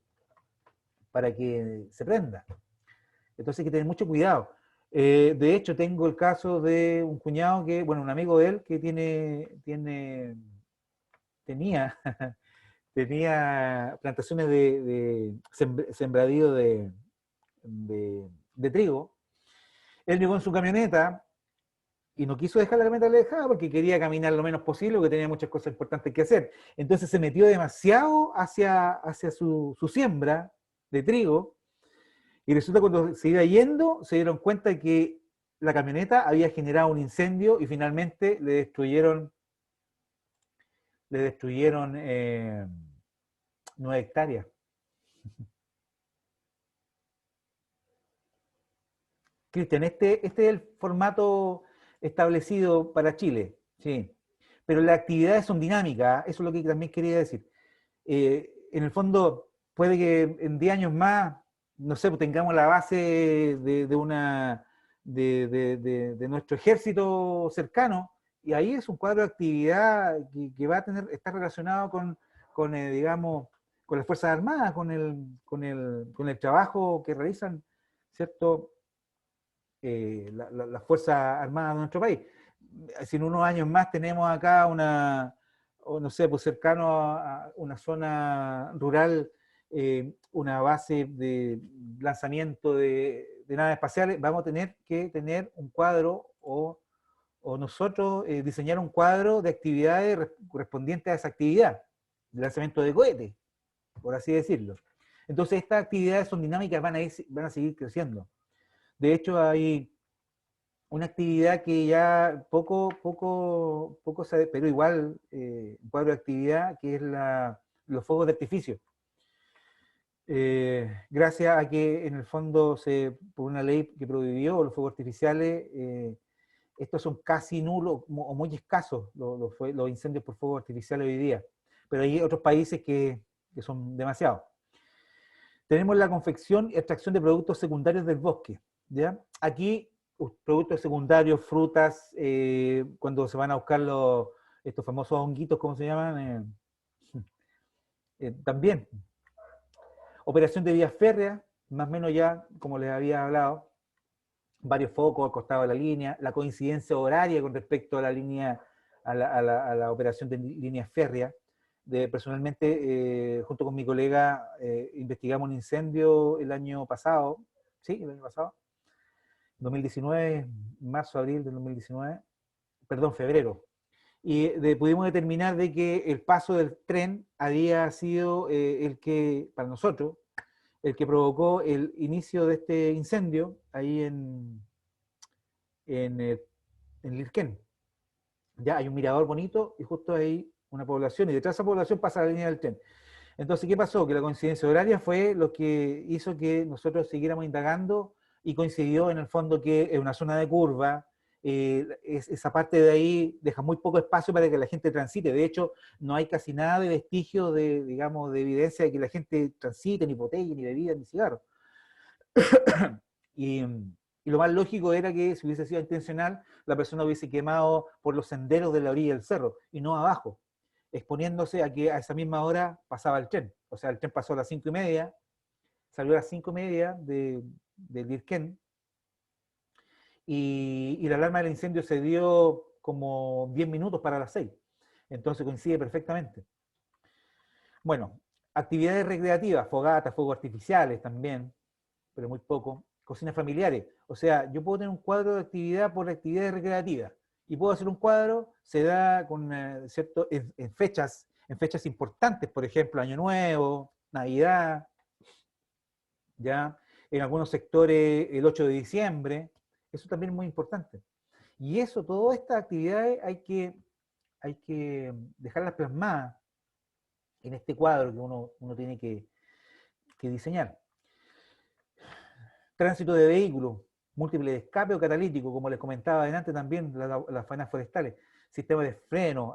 se prenda. Entonces hay que tener mucho cuidado. De hecho, tengo el caso de un cuñado un amigo de él que tenía, tenía plantaciones de sembradío de trigo. Él llegó en su camioneta y no quiso dejar la camioneta alejada porque quería caminar lo menos posible porque tenía muchas cosas importantes que hacer. Entonces se metió demasiado hacia su siembra de trigo y resulta que cuando se iba yendo se dieron cuenta de que la camioneta había generado un incendio y finalmente le destruyeron 9 hectáreas. Cristian, este es el formato establecido para Chile, sí. Pero las actividades son dinámicas, eso es lo que también quería decir. En el fondo, puede que en 10 años más, no sé, pues tengamos la base de nuestro ejército cercano, y ahí es un cuadro de actividad que va a estar relacionado digamos, con las Fuerzas Armadas, con el trabajo que realizan, ¿cierto? Las Fuerzas Armadas de nuestro país. Si en unos años más tenemos acá o no sé, pues cercano a una zona rural, una base de lanzamiento de naves espaciales, vamos a tener que tener un cuadro o nosotros diseñar un cuadro de actividades correspondientes a esa actividad, de lanzamiento de cohetes, por así decirlo. Entonces estas actividades son dinámicas, van a seguir creciendo. De hecho, hay una actividad que ya poco se, pero igual un cuadro de actividad que es la los fuegos de artificio. Gracias a que en el fondo, por una ley que prohibió los fuegos artificiales, estos son casi nulos o muy escasos los incendios por fuegos artificiales hoy día. Pero hay otros países que son demasiados. Tenemos la confección y extracción de productos secundarios del bosque, ¿ya? Aquí, productos secundarios, frutas, cuando se van a buscar estos famosos honguitos, ¿cómo se llaman? También. Operación de vías férreas, más o menos ya, como les había hablado, varios focos al costado de la línea, la coincidencia horaria con respecto a la línea, a la operación de líneas férreas. Personalmente, junto con mi colega, investigamos un incendio el año pasado, ¿sí? El año pasado, 2019, marzo, abril del 2019, perdón, febrero. Y pudimos determinar de que el paso del tren había sido el que, para nosotros, el que provocó el inicio de este incendio ahí en Lirquén. Ya hay un mirador bonito y justo ahí una población, y detrás de esa población pasa la línea del tren. Entonces, ¿qué pasó? Que la coincidencia horaria fue lo que hizo que nosotros siguiéramos indagando y coincidió en el fondo que es una zona de curva, esa parte de ahí deja muy poco espacio para que la gente transite. De hecho, no hay casi nada de vestigio de, digamos, de evidencia de que la gente transite, ni botella, ni bebida, ni cigarro. y, y lo más lógico era que si hubiese sido intencional, la persona hubiese quemado por los senderos de la orilla del cerro y no abajo, exponiéndose a que a esa misma hora pasaba el tren. O sea, el tren pasó a las 5:30, salió a las 5:30 de Lirquén, y la alarma del incendio se dio como 10 minutos para las 6. Entonces coincide perfectamente. Bueno, actividades recreativas, fogatas, fuegos artificiales también, pero muy poco. Cocinas familiares. O sea, yo puedo tener un cuadro de actividad por actividades recreativas. Y puedo hacer un cuadro, se da con, ¿cierto? En fechas importantes, por ejemplo, Año Nuevo, Navidad, ya, en algunos sectores el 8 de diciembre, eso también es muy importante. Y eso, todas estas actividades hay que dejarlas plasmadas en este cuadro que uno tiene que diseñar. Tránsito de vehículos, múltiple de escape o catalítico, como les comentaba adelante también, las faenas forestales, sistema de freno,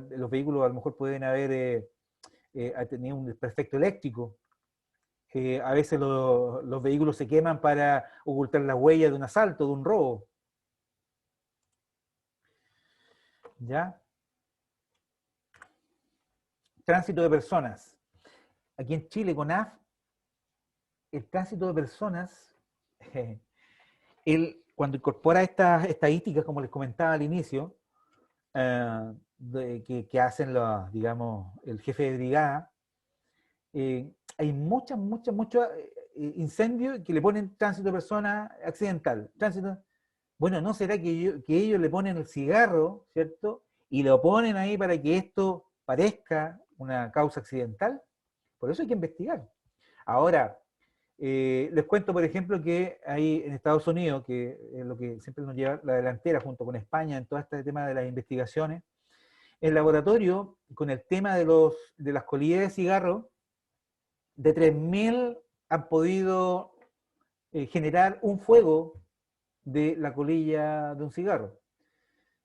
los vehículos a lo mejor pueden haber tenido un desperfecto eléctrico, a veces los vehículos se queman para ocultar las huellas de un asalto, de un robo. ¿Ya? Tránsito de personas. Aquí en Chile, CONAF, el tránsito de personas, cuando incorpora estas estadísticas, como les comentaba al inicio, que hacen digamos, el jefe de brigada, hay muchos incendios que le ponen tránsito de personas accidental. Bueno, ¿no será que ellos le ponen el cigarro, ¿cierto? Y lo ponen ahí para que esto parezca una causa accidental? Por eso hay que investigar. Ahora, les cuento, por ejemplo, que hay en Estados Unidos, que es lo que siempre nos lleva la delantera junto con España en todo este tema de las investigaciones, el laboratorio, con el tema de las colillas de cigarro, de 3.000 han podido generar un fuego de la colilla de un cigarro.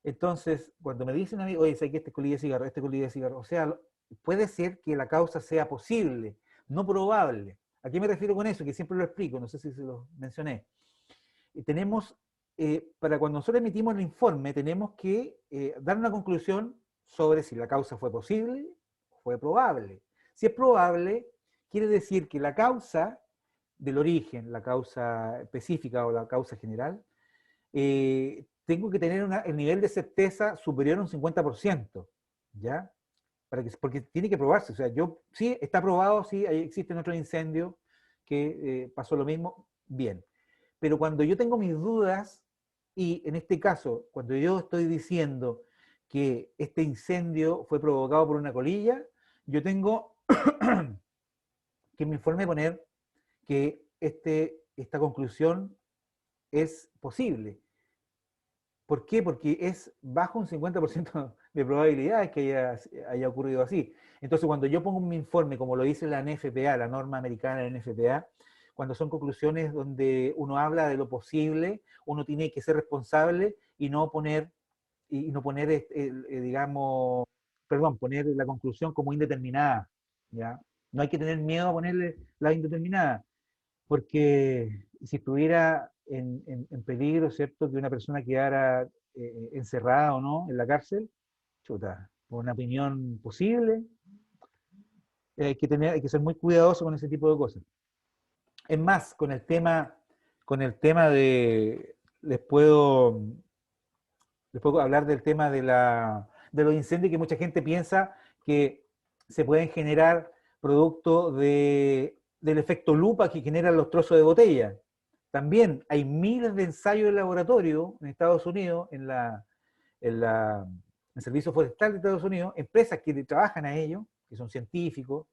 Entonces, cuando me dicen a mí, oye, sé que este colilla de cigarro, o sea, puede ser que la causa sea posible, no probable. ¿A qué me refiero con eso? Que siempre lo explico, no sé si se lo mencioné. Tenemos, para cuando nosotros emitimos el informe, tenemos que dar una conclusión sobre si la causa fue posible o fue probable. Si es probable, quiere decir que la causa del origen, la causa específica o la causa general, tengo que tener el nivel de certeza superior a un 50%, ¿ya? Porque tiene que probarse, o sea, sí, está probado, sí, existen otros incendios que pasó lo mismo, bien. Pero cuando yo tengo mis dudas, y en este caso, cuando yo estoy diciendo que este incendio fue provocado por una colilla, yo tengo que en mi informe poner que esta conclusión es posible. ¿Por qué? Porque es bajo un 50% de probabilidades que haya ocurrido así. Entonces, cuando yo pongo mi informe, como lo dice la NFPA, la norma americana de la NFPA, cuando son conclusiones donde uno habla de lo posible, uno tiene que ser responsable y no poner, digamos, perdón, poner la conclusión como indeterminada, ¿ya? No hay que tener miedo a ponerle la indeterminada, porque si estuviera en peligro, ¿cierto?, que una persona quedara encerrada o no en la cárcel, chuta, por una opinión posible, hay que ser muy cuidadoso con ese tipo de cosas. Es más, con el tema de, les puedo hablar del tema de los incendios, que mucha gente piensa que se pueden generar producto del efecto lupa que generan los trozos de botella. También hay miles de ensayos de laboratorio en Estados Unidos, en el Servicio Forestal de Estados Unidos, empresas que trabajan a ello, que son científicos,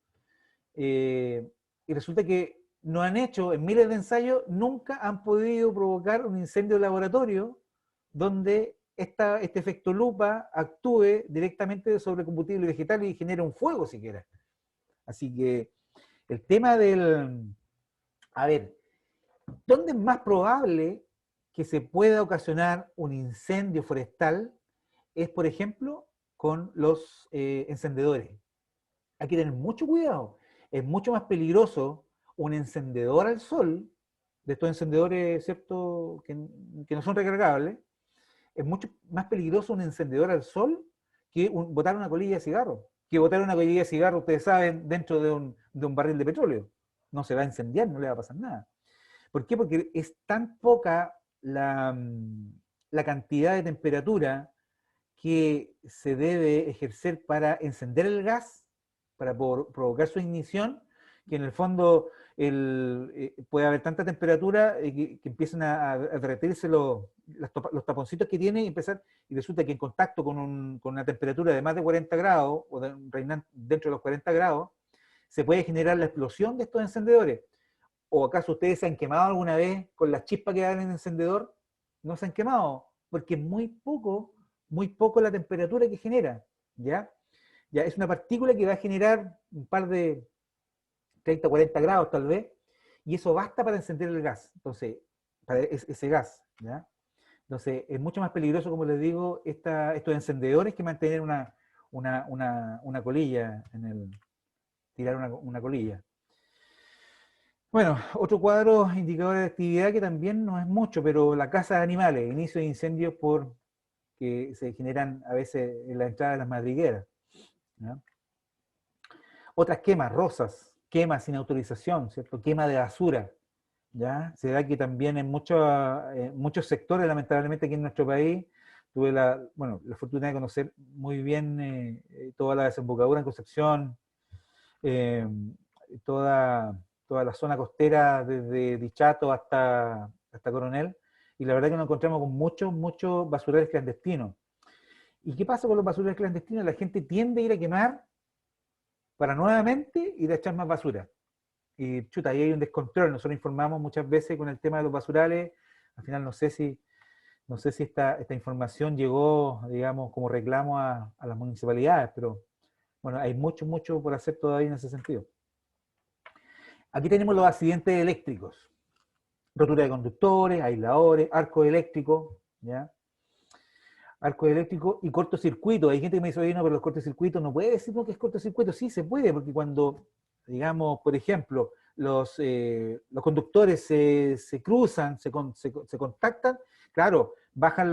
y resulta que no han hecho, en miles de ensayos, nunca han podido provocar un incendio de laboratorio donde este efecto lupa actúe directamente sobre combustible vegetal y genere un fuego siquiera. Así que el tema a ver, ¿dónde es más probable que se pueda ocasionar un incendio forestal? Es, por ejemplo, con los encendedores. Hay que tener mucho cuidado. Es mucho más peligroso un encendedor al sol, de estos encendedores, ¿cierto?, que no son recargables. Es mucho más peligroso un encendedor al sol que botar una colilla de cigarro. Que botar una colilla de cigarro, ustedes saben, dentro de un barril de petróleo. No se va a incendiar, no le va a pasar nada. ¿Por qué? Porque es tan poca la cantidad de temperatura que se debe ejercer para encender el gas, para provocar su ignición, que en el fondo puede haber tanta temperatura que empiezan a derretirse los taponcitos que tiene y resulta que en contacto con una temperatura de más de 40 grados, o reinar dentro de los 40 grados, se puede generar la explosión de estos encendedores. ¿O acaso ustedes se han quemado alguna vez con las chispas que dan en el encendedor? No se han quemado, porque es muy poco la temperatura que genera, ¿ya? Ya es una partícula que va a generar un par de 30, 40 grados tal vez, y eso basta para encender el gas, entonces, para ese gas, ¿ya? Entonces, es mucho más peligroso, como les digo, estos encendedores que mantener una colilla tirar una colilla. Bueno, otro cuadro indicador de actividad que también no es mucho, pero la caza de animales, inicio de incendios que se generan a veces en la entrada de las madrigueras, ¿ya? Otras quemas, rosas, quemas sin autorización, ¿cierto? Quema de basura, ¿ya? Se da que también en muchos sectores, lamentablemente aquí en nuestro país, tuve la fortuna de conocer muy bien toda la desembocadura en Concepción, eh, toda, toda la zona costera desde Dichato hasta Coronel, y la verdad que nos encontramos con muchos basurales clandestinos. ¿Y qué pasa con los basurales clandestinos? La gente tiende a ir a quemar para nuevamente ir a echar más basura. Y chuta, ahí hay un descontrol. Nosotros informamos muchas veces con el tema de los basurales. Al final no sé si esta información llegó, digamos, como reclamo a las municipalidades, pero bueno, hay mucho por hacer todavía en ese sentido. Aquí tenemos los accidentes eléctricos. Rotura de conductores, aisladores, arcos eléctricos, ¿ya? Arcos eléctricos y cortocircuito. Hay gente que me dice, oye, no, pero los cortocircuitos no puede decir que es cortocircuito. Sí, se puede, porque cuando, digamos, por ejemplo, los conductores se cruzan, se contactan, claro, bajan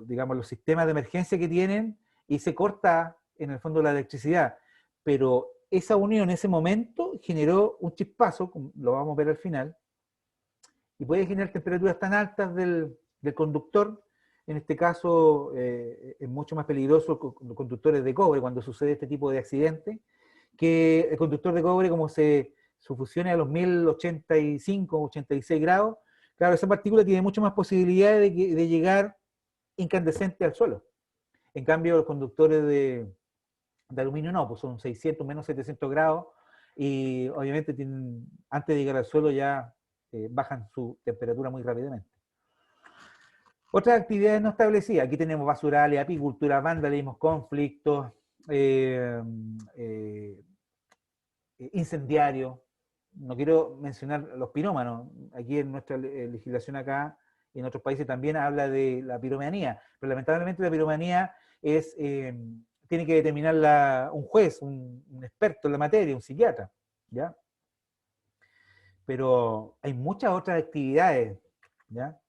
digamos, los sistemas de emergencia que tienen y se corta en el fondo la electricidad. Pero esa unión en ese momento generó un chispazo, como lo vamos a ver al final, y puede generar temperaturas tan altas del conductor. En este caso es mucho más peligroso con los conductores de cobre cuando sucede este tipo de accidente, que el conductor de cobre, como su fusión es a los 1085, 86 grados, claro, esa partícula tiene mucho más posibilidades de llegar incandescente al suelo. En cambio, los conductores de aluminio no, pues son 600, menos 700 grados, y obviamente antes de llegar al suelo ya bajan su temperatura muy rápidamente. Otras actividades no establecidas. Aquí tenemos basurales, apicultura, vandalismo, conflictos, incendiario. No quiero mencionar los pirómanos. Aquí en nuestra legislación acá, en otros países también habla de la piromanía, pero lamentablemente la piromanía es, tiene que determinar un juez, un experto en la materia, un psiquiatra, ¿ya? Pero hay muchas otras actividades, ¿ya?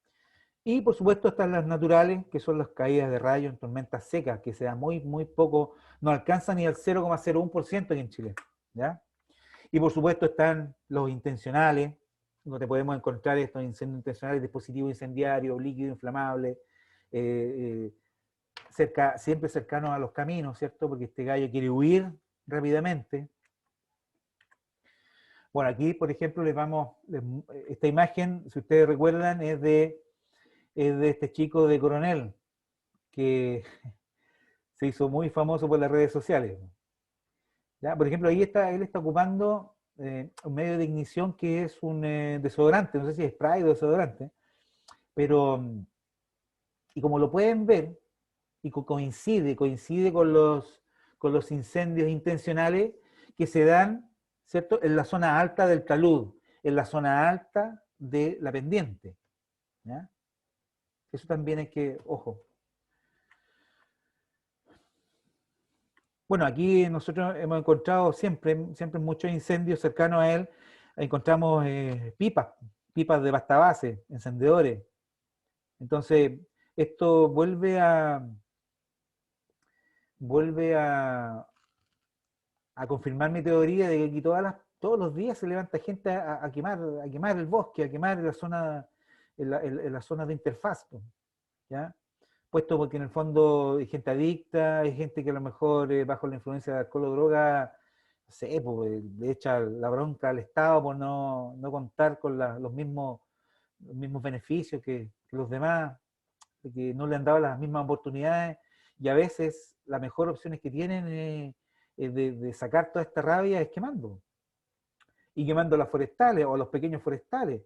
Y por supuesto están las naturales, que son las caídas de rayos en tormentas secas, que se da muy poco, no alcanza ni el 0,01% aquí en Chile, ¿ya? Y por supuesto están los intencionales, donde podemos encontrar estos incendios intencionales, dispositivos incendiarios, líquido inflamable, eh, siempre cercanos a los caminos, ¿cierto? Porque este gallo quiere huir rápidamente. Bueno, aquí, por ejemplo, esta imagen, si ustedes recuerdan, es de este chico de Coronel, que se hizo muy famoso por las redes sociales. ¿Ya? Por ejemplo, él está ocupando un medio de ignición que es un desodorante, no sé si es spray o desodorante, pero, y como lo pueden ver, y coincide con los incendios intencionales que se dan, ¿cierto?, en la zona alta del talud, en la zona alta de la pendiente. ¿Ya? Eso también hay que, ojo. Bueno, aquí nosotros hemos encontrado siempre muchos incendios cercanos a él. Encontramos pipas de pasta base, encendedores. Entonces, esto vuelve a confirmar mi teoría de que aquí todos los días se levanta gente a quemar el bosque, a quemar la zona, en la zona de interfaz, ¿ya? Puesto porque en el fondo hay gente adicta, hay gente que a lo mejor bajo la influencia de alcohol o droga, no sé, pues, le echa la bronca al Estado por no contar con los mismos beneficios que los demás, de que no le han dado las mismas oportunidades, y a veces las mejores opciones que tienen de sacar toda esta rabia es quemando, y quemando las forestales o los pequeños forestales.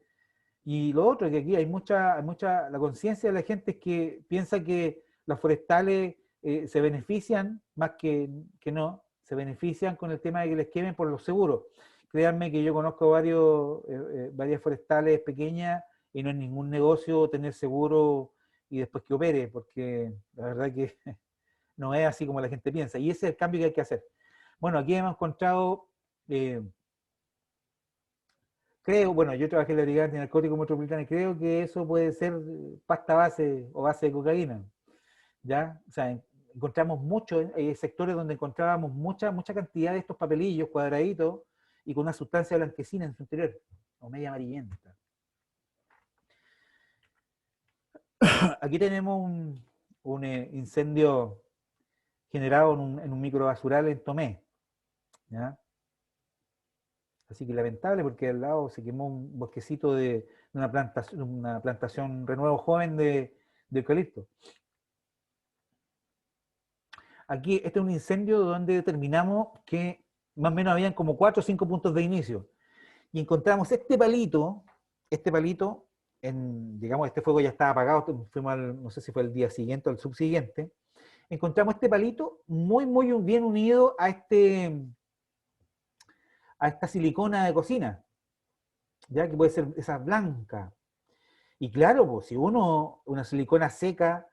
Y lo otro, que aquí hay la conciencia de la gente es que piensa que las forestales se benefician, más que no, se benefician con el tema de que les quemen por los seguros. Créanme que yo conozco varias forestales pequeñas y no es ningún negocio tener seguro y después que opere, porque la verdad que no es así como la gente piensa. Y ese es el cambio que hay que hacer. Bueno, aquí hemos encontrado... creo, bueno, yo trabajé en la Brigada Antinarcótico Metropolitana y creo que eso puede ser pasta base o base de cocaína, ¿ya? O sea, encontramos muchos sectores donde encontrábamos mucha cantidad de estos papelillos cuadraditos y con una sustancia blanquecina en su interior, o media amarillenta. Aquí tenemos un incendio generado en un microbasural en Tomé, ¿ya? Así que lamentable porque al lado se quemó un bosquecito de una plantación renuevo joven de eucalipto. Aquí este es un incendio donde determinamos que más o menos habían como 4 o 5 puntos de inicio. Y encontramos este palito, digamos, este fuego ya estaba apagado, fuimos no sé si fue el día siguiente o el subsiguiente, encontramos este palito muy bien unido a esta silicona de cocina, ya que puede ser esa blanca. Y claro, pues, si una silicona seca,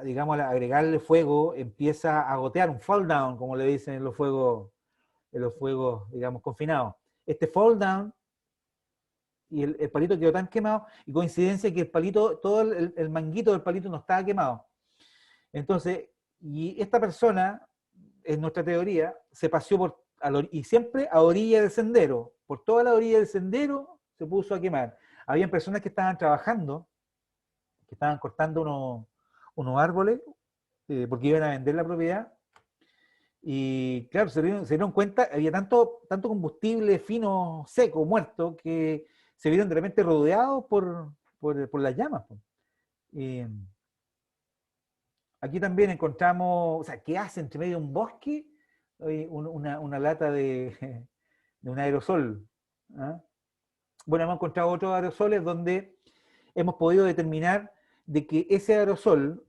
digamos, al agregarle fuego, empieza a gotear un fall down, como le dicen en los fuegos, digamos, confinados. Este fall down y el palito quedó tan quemado, y coincidencia que el palito, todo el manguito del palito no estaba quemado. Entonces, y esta persona, en nuestra teoría, se paseó y siempre a orilla del sendero, por toda la orilla del sendero se puso a quemar. Habían personas que estaban trabajando, que estaban cortando unos árboles, porque iban a vender la propiedad, y claro, se dieron cuenta, había tanto combustible fino, seco, muerto, que se vieron de repente rodeados por las llamas. Eh, Aquí también encontramos, o sea, ¿qué hace entre medio de un bosque? Una lata de un aerosol. ¿Ah? Bueno, hemos encontrado otros aerosoles donde hemos podido determinar de que ese aerosol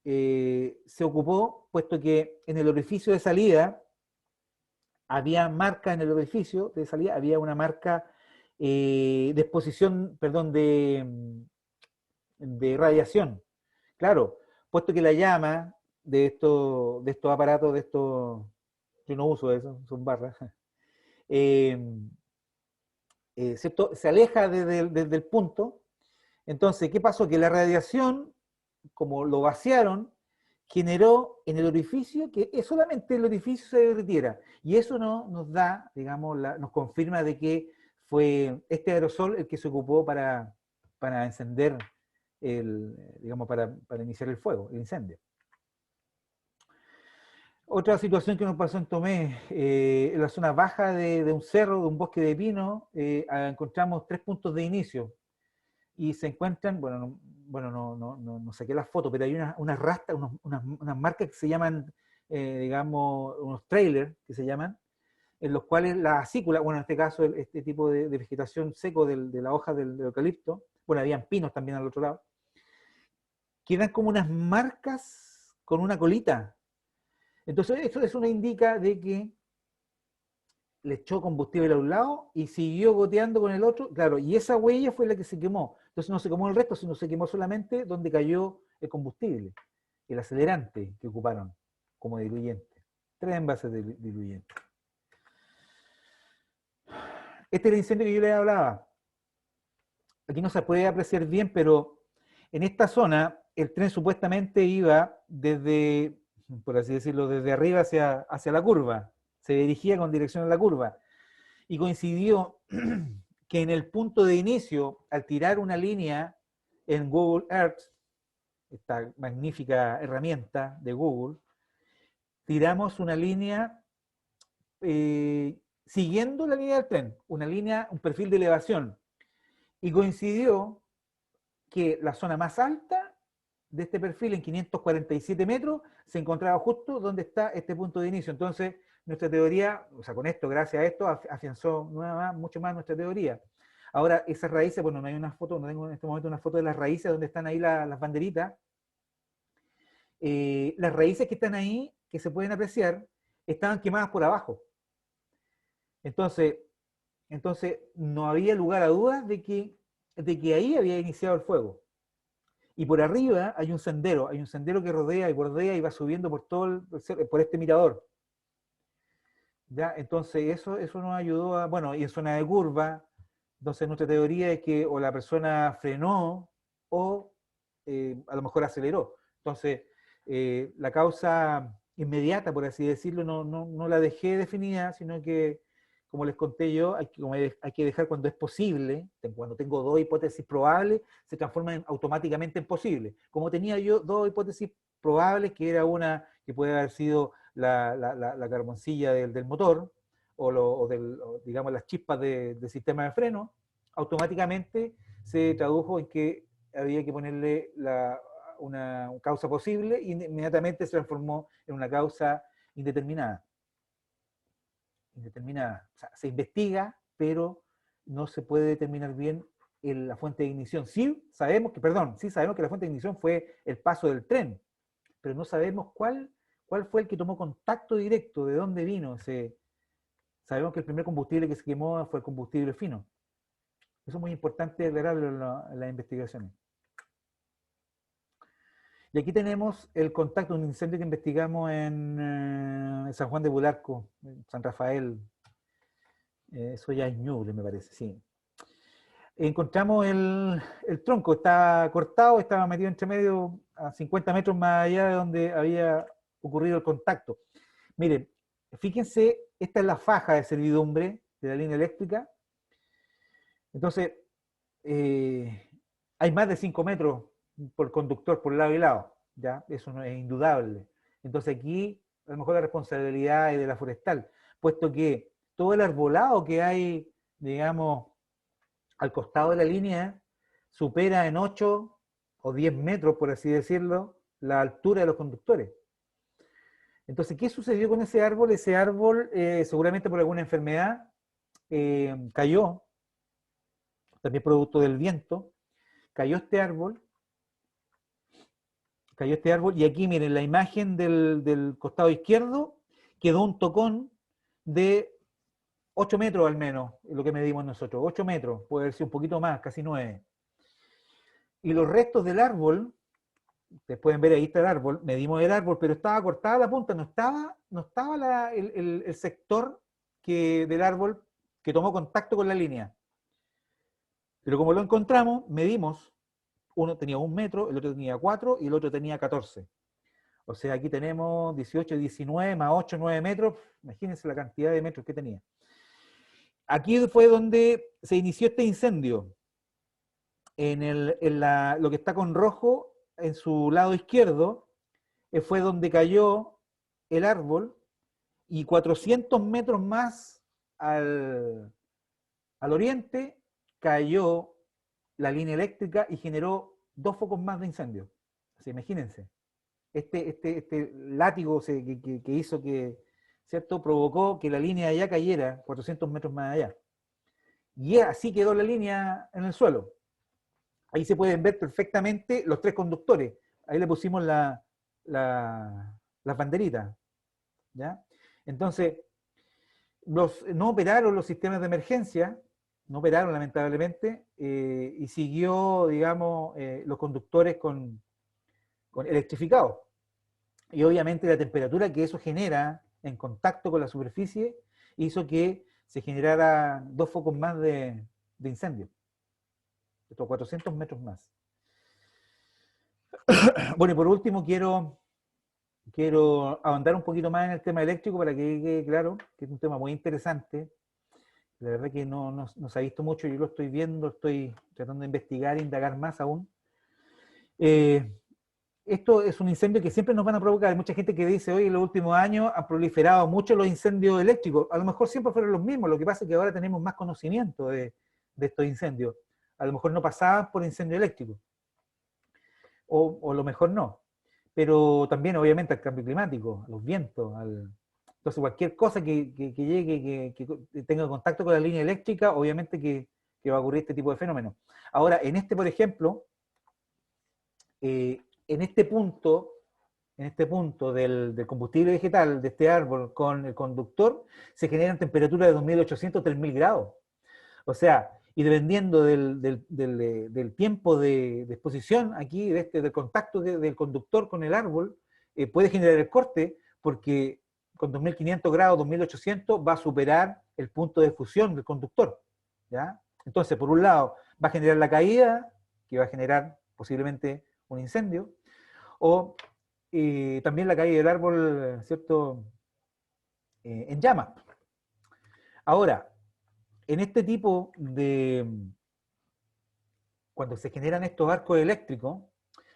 se ocupó, puesto que en el orificio de salida había marca, en el orificio de salida había una marca de exposición, perdón, de radiación. Claro, puesto que la llama de estos aparatos, de estos, yo no uso eso, son barras, eh, ¿cierto? Se aleja desde el punto. Entonces, ¿qué pasó? Que la radiación, como lo vaciaron, generó en el orificio que solamente el orificio se derritiera. Y eso no, nos da, digamos, nos confirma de que fue este aerosol el que se ocupó para encender, digamos, para iniciar el fuego, el incendio. Otra situación que nos pasó en Tomé, en la zona baja de un cerro, de un bosque de pino, encontramos 3 puntos de inicio y se encuentran, no saqué las fotos, pero hay unas rastas, unas marcas que se llaman, digamos, unos trailers que se llaman, en los cuales la acícula, bueno, en este caso este tipo de vegetación seco de la hoja del eucalipto, bueno, habían pinos también al otro lado, quedan como unas marcas con una colita. Entonces eso nos indica de que le echó combustible a un lado y siguió goteando con el otro, claro, y esa huella fue la que se quemó. Entonces no se quemó el resto, sino se quemó solamente donde cayó el combustible, el acelerante que ocuparon como diluyente. 3 envases de diluyente. Este es el incendio que yo les hablaba. Aquí no se puede apreciar bien, pero en esta zona el tren supuestamente iba desde, por así decirlo, desde arriba hacia la curva. Se dirigía con dirección a la curva. Y coincidió que en el punto de inicio, al tirar una línea en Google Earth, esta magnífica herramienta de Google, tiramos una línea siguiendo la línea del tren, un perfil de elevación. Y coincidió que la zona más alta de este perfil, en 547 metros, se encontraba justo donde está este punto de inicio. Entonces, nuestra teoría, o sea, con esto, gracias a esto, afianzó mucho más nuestra teoría. Ahora, esas raíces, bueno, no hay una foto, no tengo en este momento una foto de las raíces donde están ahí las banderitas. Las raíces que están ahí, que se pueden apreciar, estaban quemadas por abajo. Entonces no había lugar a dudas de que ahí había iniciado el fuego. Y por arriba hay un sendero que rodea y bordea y va subiendo por todo por este mirador. ¿Ya? Entonces eso nos ayudó a, bueno, y en zona de curva, entonces nuestra teoría es que o la persona frenó o a lo mejor aceleró. Entonces, la causa inmediata, por así decirlo, no la dejé definida, sino que, como les conté yo, hay que dejar cuando es posible, cuando tengo 2 hipótesis probables, se transforman automáticamente en posibles. Como tenía yo 2 hipótesis probables, que era una que puede haber sido la carboncilla del motor, o digamos las chispas del sistema de freno, automáticamente se tradujo en que había que ponerle una causa posible y inmediatamente se transformó en una causa indeterminada. O sea, se investiga, pero no se puede determinar bien la fuente de ignición. Sí sabemos que la fuente de ignición fue el paso del tren, pero no sabemos cuál fue el que tomó contacto directo, de dónde vino ese. Sabemos que el primer combustible que se quemó fue el combustible fino. Eso es muy importante aclararlo en las investigaciones. Y aquí tenemos el contacto, un incendio que investigamos en San Juan de Bularco, en San Rafael. Eso ya es Ñuble, me parece, sí. Encontramos el tronco, estaba cortado, estaba metido entre medio a 50 metros más allá de donde había ocurrido el contacto. Miren, fíjense, esta es la faja de servidumbre de la línea eléctrica. Entonces, hay más de 5 metros por conductor por lado y lado, ¿ya? Eso no es indudable. Entonces aquí, a lo mejor la responsabilidad es de la forestal, puesto que todo el arbolado que hay, digamos, al costado de la línea, supera en 8 o 10 metros, por así decirlo, la altura de los conductores. Entonces, ¿qué sucedió con ese árbol? Ese árbol, seguramente por alguna enfermedad, cayó, también producto del viento, cayó este árbol Cayó este árbol y aquí miren la imagen del costado izquierdo, quedó un tocón de 8 metros al menos, es lo que medimos nosotros, 8 metros, puede ser un poquito más, casi 9. Y los restos del árbol, ustedes pueden ver ahí está el árbol, medimos el árbol, pero estaba cortada la punta, no estaba el sector del árbol que tomó contacto con la línea. Pero como lo encontramos, medimos, uno tenía 1 metro, el otro tenía 4 y el otro tenía 14. O sea, aquí tenemos 18, 19 más 8, 9 metros. Imagínense la cantidad de metros que tenía. Aquí fue donde se inició este incendio. Lo que está con rojo en su lado izquierdo fue donde cayó el árbol y 400 metros más al oriente cayó la línea eléctrica y generó 2 focos más de incendio. O sea, imagínense. Este látigo que hizo que, ¿cierto?, provocó que la línea de allá cayera 400 metros más allá. Y así quedó la línea en el suelo. Ahí se pueden ver perfectamente los 3 conductores. Ahí le pusimos las banderitas, ¿ya? Entonces, no operaron los sistemas de emergencia, no operaron lamentablemente, y siguió, digamos, los conductores con electrificados. Y obviamente la temperatura que eso genera en contacto con la superficie hizo que se generara 2 focos más de incendio. Estos 400 metros más. Bueno, y por último quiero ahondar un poquito más en el tema eléctrico para que quede claro, que es un tema muy interesante. La verdad que no se ha visto mucho, yo lo estoy viendo, estoy tratando de investigar, indagar más aún. Esto es un incendio que siempre nos van a provocar. Hay mucha gente que dice, hoy en los últimos años han proliferado mucho los incendios eléctricos. A lo mejor siempre fueron los mismos, lo que pasa es que ahora tenemos más conocimiento de estos incendios. A lo mejor no pasaban por incendio eléctrico, o a lo mejor no. Pero también, obviamente, al cambio climático, a los vientos, entonces cualquier cosa que llegue, que tenga contacto con la línea eléctrica, obviamente que va a ocurrir este tipo de fenómenos. Ahora, por ejemplo, en este punto del combustible vegetal de este árbol con el conductor, se generan temperaturas de 2800 a 3000 grados. O sea, y dependiendo del tiempo de exposición aquí, del contacto del conductor con el árbol, puede generar el corte, porque con 2500 grados, 2800, va a superar el punto de fusión del conductor, ¿ya? Entonces, por un lado, va a generar la caída, que va a generar posiblemente un incendio, o también la caída del árbol, ¿cierto?, en llamas. Ahora, en este tipo cuando se generan estos arcos eléctricos,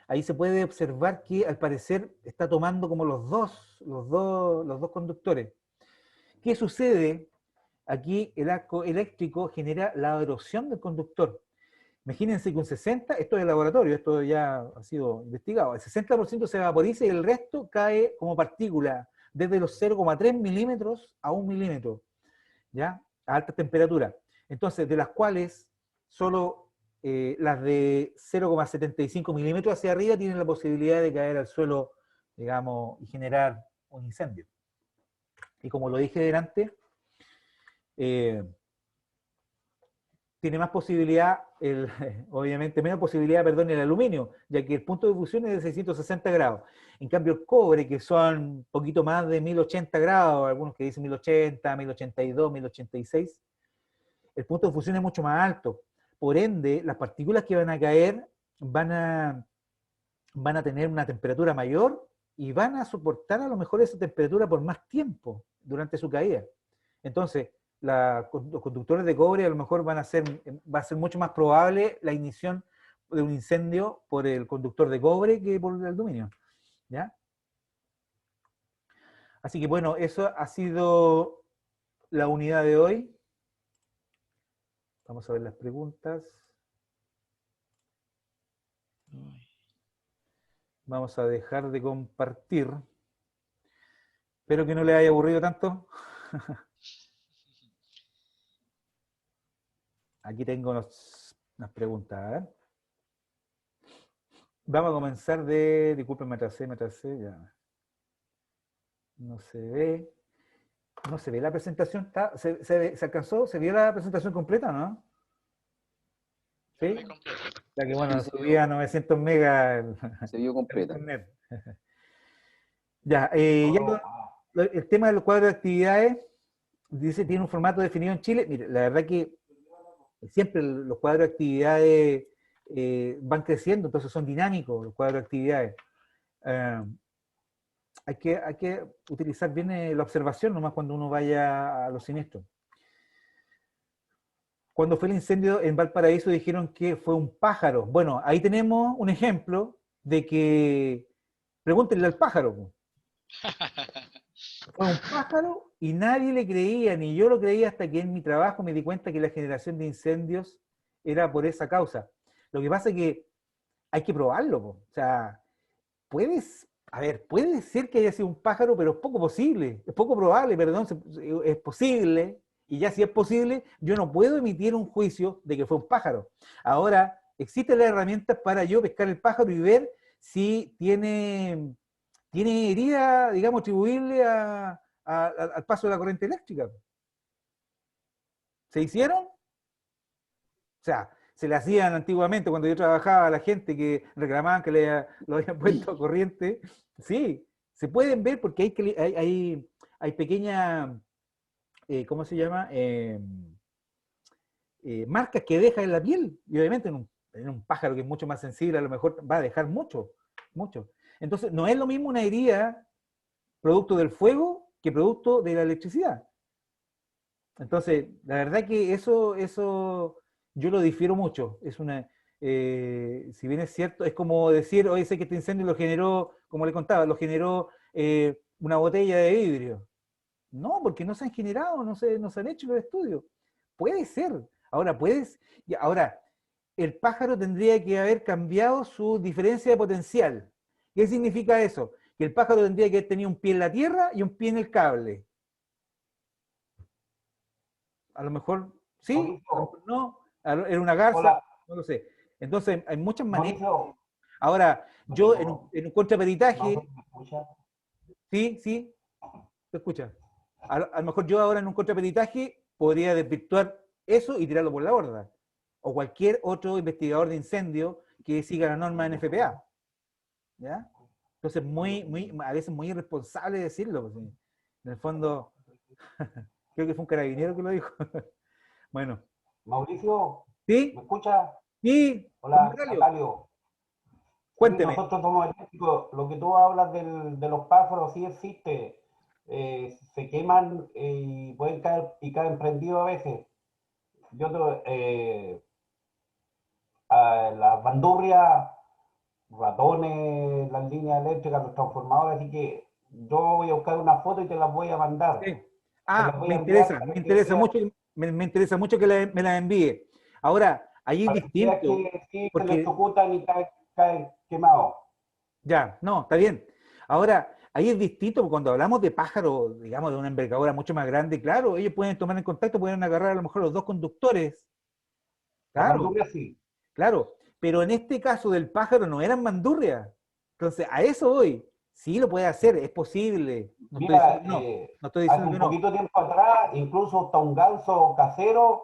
ahí se puede observar que al parecer está tomando como los dos conductores. ¿Qué sucede? Aquí el arco eléctrico genera la erosión del conductor. Imagínense que un 60, esto es de laboratorio, esto ya ha sido investigado, el 60% se vaporiza y el resto cae como partícula desde los 0,3 milímetros a 1 milímetro, ¿ya? A alta temperatura. Entonces, de las cuales solo las de 0,75 milímetros hacia arriba tienen la posibilidad de caer al suelo, digamos, y generar un incendio. Y como lo dije delante, tiene más posibilidad, obviamente menos posibilidad, perdón, el aluminio, ya que el punto de fusión es de 660 grados. En cambio el cobre, que son un poquito más de 1080 grados, algunos que dicen 1080, 1082, 1086, el punto de fusión es mucho más alto. Por ende, las partículas que van a caer van a tener una temperatura mayor y van a soportar a lo mejor esa temperatura por más tiempo durante su caída. Entonces, los conductores de cobre a lo mejor va a ser mucho más probable la ignición de un incendio por el conductor de cobre que por el aluminio, ¿ya? Así que bueno, eso ha sido la unidad de hoy. Vamos a ver las preguntas. Vamos a dejar de compartir. Espero que no les haya aburrido tanto. Aquí tengo unas preguntas. Vamos a comenzar de... Disculpen, me atrasé, ya. No se ve. No se ve la presentación. ¿Se alcanzó? ¿Se vio la presentación completa, no? Yo ¿Sí? lo vi completo. Ya que Sí, bueno, subía a 900 megas se vio el completa. internet. Ya, el tema del cuadro de actividades, dice, tiene un formato definido en Chile. Mire, la verdad que siempre los cuadros de actividades van creciendo, entonces son dinámicos los cuadros de actividades. Eh, hay que utilizar bien la observación, nomás cuando uno vaya a los siniestros. Cuando fue el incendio en Valparaíso dijeron que fue un pájaro. Bueno, ahí tenemos un ejemplo de que, pregúntenle al pájaro, fue un pájaro y nadie le creía, ni yo lo creía hasta que en mi trabajo me di cuenta que la generación de incendios era por esa causa. Lo que pasa es que hay que probarlo, po. O sea, puede ser que haya sido un pájaro, pero es poco posible, es poco probable, perdón, es posible, y ya si es posible, yo no puedo emitir un juicio de que fue un pájaro. Ahora, existen las herramientas para yo pescar el pájaro y ver si tiene herida, digamos, atribuible al paso de la corriente eléctrica. ¿Se hicieron? O sea, se le hacían antiguamente cuando yo trabajaba a la gente que reclamaban que lo habían puesto corriente. Sí, se pueden ver porque hay pequeñas, ¿cómo se llama? Marcas que deja en la piel. Y obviamente en un pájaro que es mucho más sensible, a lo mejor va a dejar mucho, mucho. Entonces, no es lo mismo una herida producto del fuego que producto de la electricidad. Entonces, la verdad que eso yo lo difiero mucho. Si bien es cierto, es como decir, oye, sé que este incendio lo generó, como le contaba, lo generó una botella de vidrio. No, porque no se han generado, no se han hecho los estudios. Puede ser. Ahora, el pájaro tendría que haber cambiado su diferencia de potencial. ¿Qué significa eso? Que el pájaro tendría que haber tenido un pie en la tierra y un pie en el cable. A lo mejor sí, a lo mejor no, era una garza, Hola, no lo sé. Entonces, hay muchas maneras. Mauricio, Ahora, no yo en un, tengo, en un contraperitaje, Mauricio, ¿me escucha? sí, sí, te escucha. A lo mejor yo ahora en un contraperitaje podría desvirtuar eso y tirarlo por la borda. O cualquier otro investigador de incendio que siga la norma en FPA. ¿Ya? Entonces, a veces muy irresponsable decirlo. Pues, sí. En el fondo, creo que fue un carabinero que lo dijo. Bueno, Mauricio, ¿me ¿sí? escucha? Sí, don Hola, Natalio, Natalio. Sí, cuénteme. nosotros somos eléctricos. Lo que tú hablas de los pájaros sí existe. Se queman y pueden caer y caen prendidos a veces. Yo a las bandurrias, ratones, las líneas eléctricas, los transformadores, así que yo voy a buscar una foto y te las voy a mandar. Sí. Te las Ah, voy me a enviar interesa, me interesa mucho, me interesa mucho que me la envíe. Ahora, ahí es para que veas distinto, que sí se porque electrocutan y caen quemados. ya, no, está bien. Ahora, ahí es distinto porque cuando hablamos de pájaros, digamos, de una envergadura mucho más grande, claro, ellos pueden tomar en contacto, pueden agarrar a lo mejor los dos conductores, Las claro, bandurrias sí. claro, pero en este caso del pájaro no eran bandurrias. Entonces, a eso voy. Sí lo puede hacer, es posible. No estoy diciendo Mira, que no, no estoy hace diciendo que un no. poquito tiempo atrás, incluso hasta un ganso casero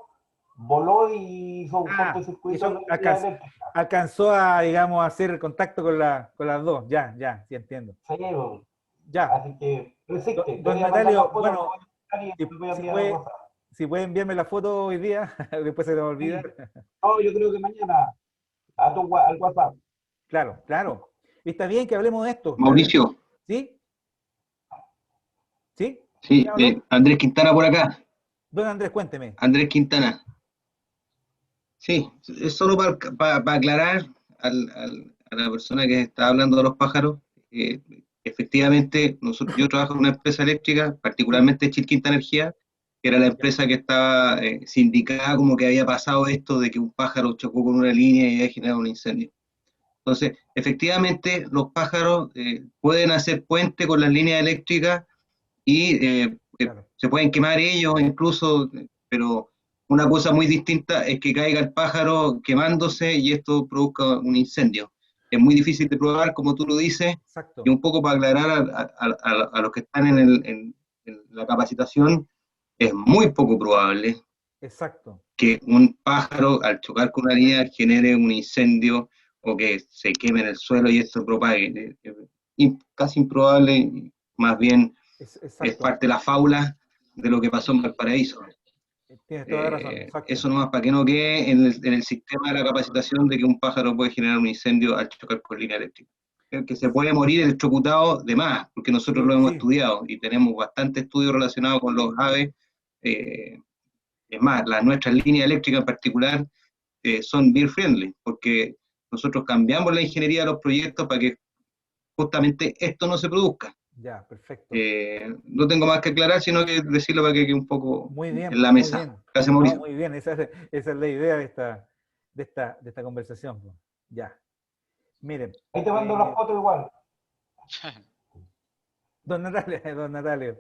voló y hizo un Ah, cortocircuito en eso la línea eléctrica. alcanzó a, digamos, a hacer contacto con las dos. Ya, ya, sí entiendo. Sí, Ya. así que no existe. Te Don voy a mandar la Natalio, foto, bueno, y si, te voy a si enviar a puede, WhatsApp. si puede enviarme la foto hoy día, después se te va a olvidar. Sí. No, yo creo que mañana al WhatsApp. Claro, claro. Está bien que hablemos de esto. Mauricio, ¿Sí? ¿Sí? ¿Quién sí, habló? Andrés Quintana por acá. Don Andrés, cuénteme. Andrés Quintana. Sí, es solo para aclarar a la persona que está hablando de los pájaros. eh, Efectivamente, yo trabajo en una empresa eléctrica, ¿Sí? particularmente Chilquinta Energía, que era la Ya. empresa que estaba sindicada como que había pasado esto de que un pájaro chocó con una línea y había generado un incendio. Entonces, efectivamente, los pájaros pueden hacer puente con las líneas eléctricas y Claro. se pueden quemar ellos incluso, pero una cosa muy distinta es que caiga el pájaro quemándose y esto produzca un incendio. es muy difícil de probar, como tú lo dices, Exacto. y un poco para aclarar a los que están en la capacitación, es muy poco probable Exacto. que un pájaro al chocar con una línea genere un incendio o que se queme en el suelo y esto propague. Casi improbable, más bien es Exacto. parte de la fábula de lo que pasó en Valparaíso. Tienes toda la razón, exacto. Eso nomás para que no quede en el sistema de la capacitación de que un pájaro puede generar un incendio al chocar con línea eléctrica. El que se puede morir electrocutado de más, porque nosotros lo hemos Sí. estudiado y tenemos bastante estudios relacionados con los aves. Es más, nuestras líneas eléctricas en particular son beer friendly, porque nosotros cambiamos la ingeniería de los proyectos para que justamente esto no se produzca. Ya, perfecto. No tengo más que aclarar, sino que decirlo para que quede un poco Muy bien, en la mesa. muy bien. Gracias, Mauricio. No, muy bien, esa es la idea de esta conversación. Ya. Miren. Ahí te mando las fotos igual. Don Natalio.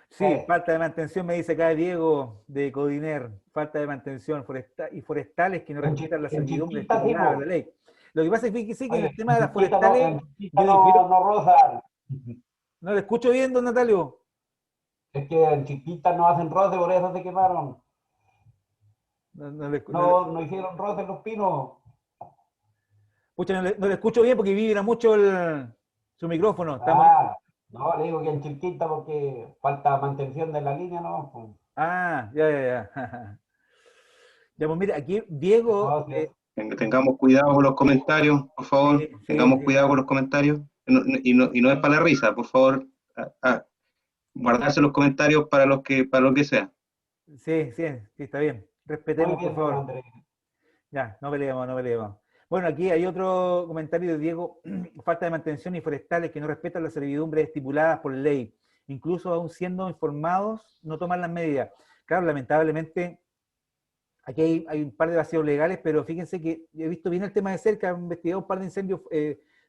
Sí, falta de mantención, me dice acá Diego de Codiner, falta de mantención y forestales que no respetan la En servidumbre Chiquita, sí, estipulada de po. la ley. Lo que pasa es que sí, que en Oye, el tema de las en forestales, Chiquita yo difiero. no rozan. ¿No le escucho bien, don Natalio? Es que en Chiquita no hacen roce, por eso se quemaron. No hicieron roce los pinos. Pucha, no le escucho bien porque vibra mucho su micrófono. Estamos. No, le digo que en Chiquita porque falta mantención de la línea, ¿no? Pues. Ya. Ya, pues mira, aquí Diego. Tengamos cuidado con los comentarios, por favor. Tengamos cuidado con los comentarios. Y no es para la risa, por favor. Guardarse los comentarios para lo que sea. Sí, está bien. Respetemos, por favor. Ya, no peleemos. Bueno, aquí hay otro comentario de Diego. Falta de mantención y forestales que no respetan las servidumbres estipuladas por ley. Incluso aún siendo informados, no toman las medidas. Claro, lamentablemente, aquí hay un par de vacíos legales, pero fíjense que he visto bien el tema de cerca, he investigado un par de incendios,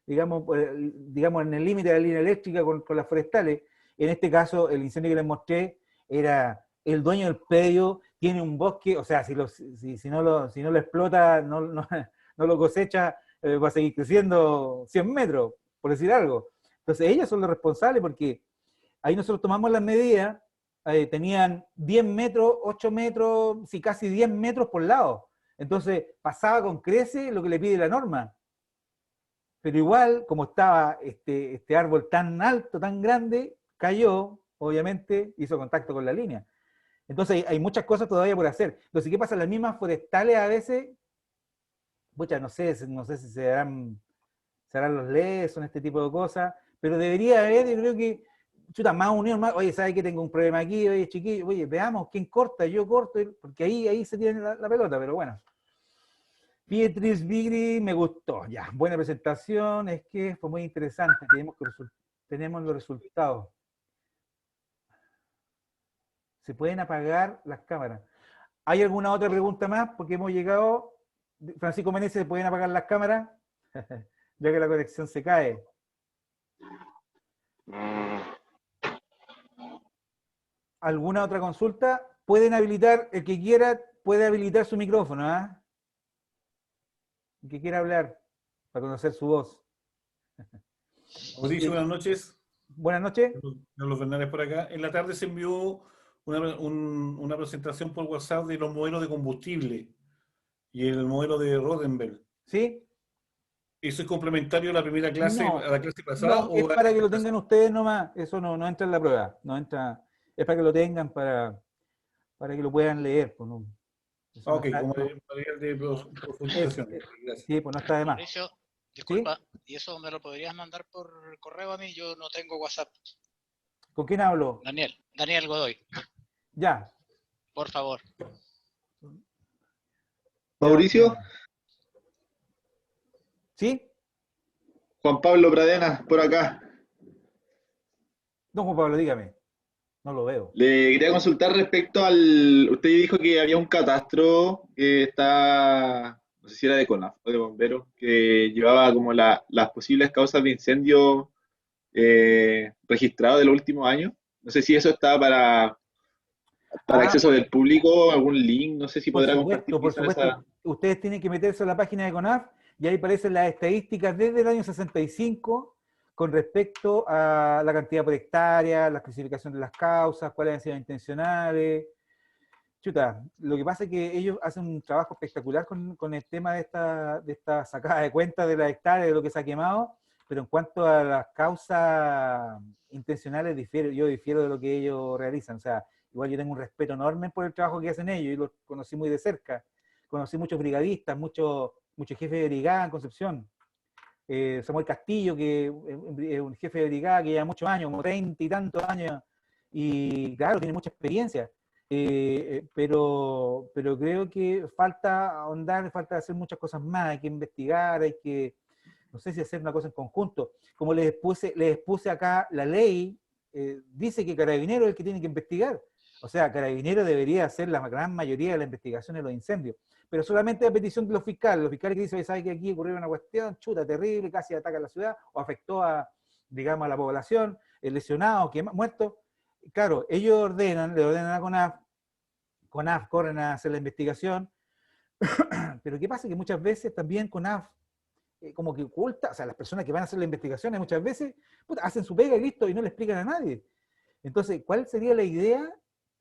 digamos, en el límite de la línea eléctrica con las forestales. En este caso, el incendio que les mostré era el dueño del predio, tiene un bosque, o sea, si no lo explota, no lo cosecha, va a seguir creciendo 100 metros, por decir algo. Entonces ellos son los responsables porque ahí nosotros tomamos las medidas, tenían 10 metros, 8 metros, sí, casi 10 metros por lado. Entonces pasaba con crece lo que le pide la norma. Pero igual, como estaba este árbol tan alto, tan grande, cayó, obviamente, hizo contacto con la línea. Entonces hay muchas cosas todavía por hacer. Entonces, ¿qué pasa? Las mismas forestales a veces, pucha, no sé si serán los LEDs, son este tipo de cosas, pero debería haber, yo creo que, chuta, más unión, más, oye, ¿sabes que tengo un problema aquí? Oye, chiquillo, oye, veamos quién corta, yo corto, porque ahí se tiene la pelota, pero bueno. Pietris Vigri, me gustó, ya, buena presentación, es que fue muy interesante, tenemos los resultados. ¿Se pueden apagar las cámaras? ¿Hay alguna otra pregunta más? Porque hemos llegado, Francisco Meneses, ¿se pueden apagar las cámaras? Ya que la conexión se cae. ¿Alguna otra consulta? Pueden habilitar, el que quiera puede habilitar su micrófono, ¿ah? El que quiera hablar, para conocer su voz. Mauricio, buenas noches. Buenas noches. Carlos Fernández por acá. En la tarde se envió una presentación por WhatsApp de los modelos de combustible y el modelo de Rodenberg. ¿Sí? ¿Eso es complementario a la primera clase, a la clase pasada? No, es para que lo tengan ustedes nomás. Eso no entra en la prueba. No entra, es para que lo tengan, para que lo puedan leer. Pues no, ok, como material de profundización. Sí, pues no está de más. Mauricio, disculpa, ¿sí? ¿Y eso me lo podrías mandar por correo a mí? Yo no tengo WhatsApp. ¿Con quién hablo? Daniel Godoy. Ya. Por favor. Mauricio. ¿Sí? Juan Pablo Pradena, por acá. Don Juan Pablo, dígame. No lo veo. Le quería consultar respecto Usted dijo que había un catastro que está, no sé si era de CONAF o de bomberos, que llevaba como las posibles causas de incendio registradas de los últimos años. No sé si eso está para acceso del público, algún link, no sé si podrá compartir. Por supuesto. Ustedes tienen que meterse a la página de CONAF y ahí aparecen las estadísticas desde el año 65 con respecto a la cantidad por hectárea, la clasificación de las causas, cuáles han sido intencionales. Chuta, lo que pasa es que ellos hacen un trabajo espectacular con el tema de esta sacada de cuenta de las hectáreas, de lo que se ha quemado, pero en cuanto a las causas intencionales, yo difiero de lo que ellos realizan. O sea, igual yo tengo un respeto enorme por el trabajo que hacen ellos, y los conocí muy de cerca. Conocí muchos brigadistas, muchos jefes de brigada en Concepción. Samuel Castillo, que es un jefe de brigada que lleva muchos años, como 30 y tantos años, y claro, tiene mucha experiencia. Pero creo que falta ahondar, falta hacer muchas cosas más, hay que investigar, hay que, no sé si hacer una cosa en conjunto. Como les expuse acá, la ley dice que Carabineros es el que tiene que investigar. O sea, Carabineros debería hacer la gran mayoría de la investigación de los incendios, pero solamente a petición de los fiscales que dicen, ¿sabe que aquí ocurrió una cuestión, chuta, terrible, casi ataca a la ciudad, o afectó a, digamos, a la población, lesionados, muertos? Claro, ellos le ordenan a CONAF corren a hacer la investigación, pero ¿qué pasa? Que muchas veces también CONAF como que oculta, o sea, las personas que van a hacer la investigación muchas veces hacen su pega y listo, y no le explican a nadie. Entonces, ¿cuál sería la idea?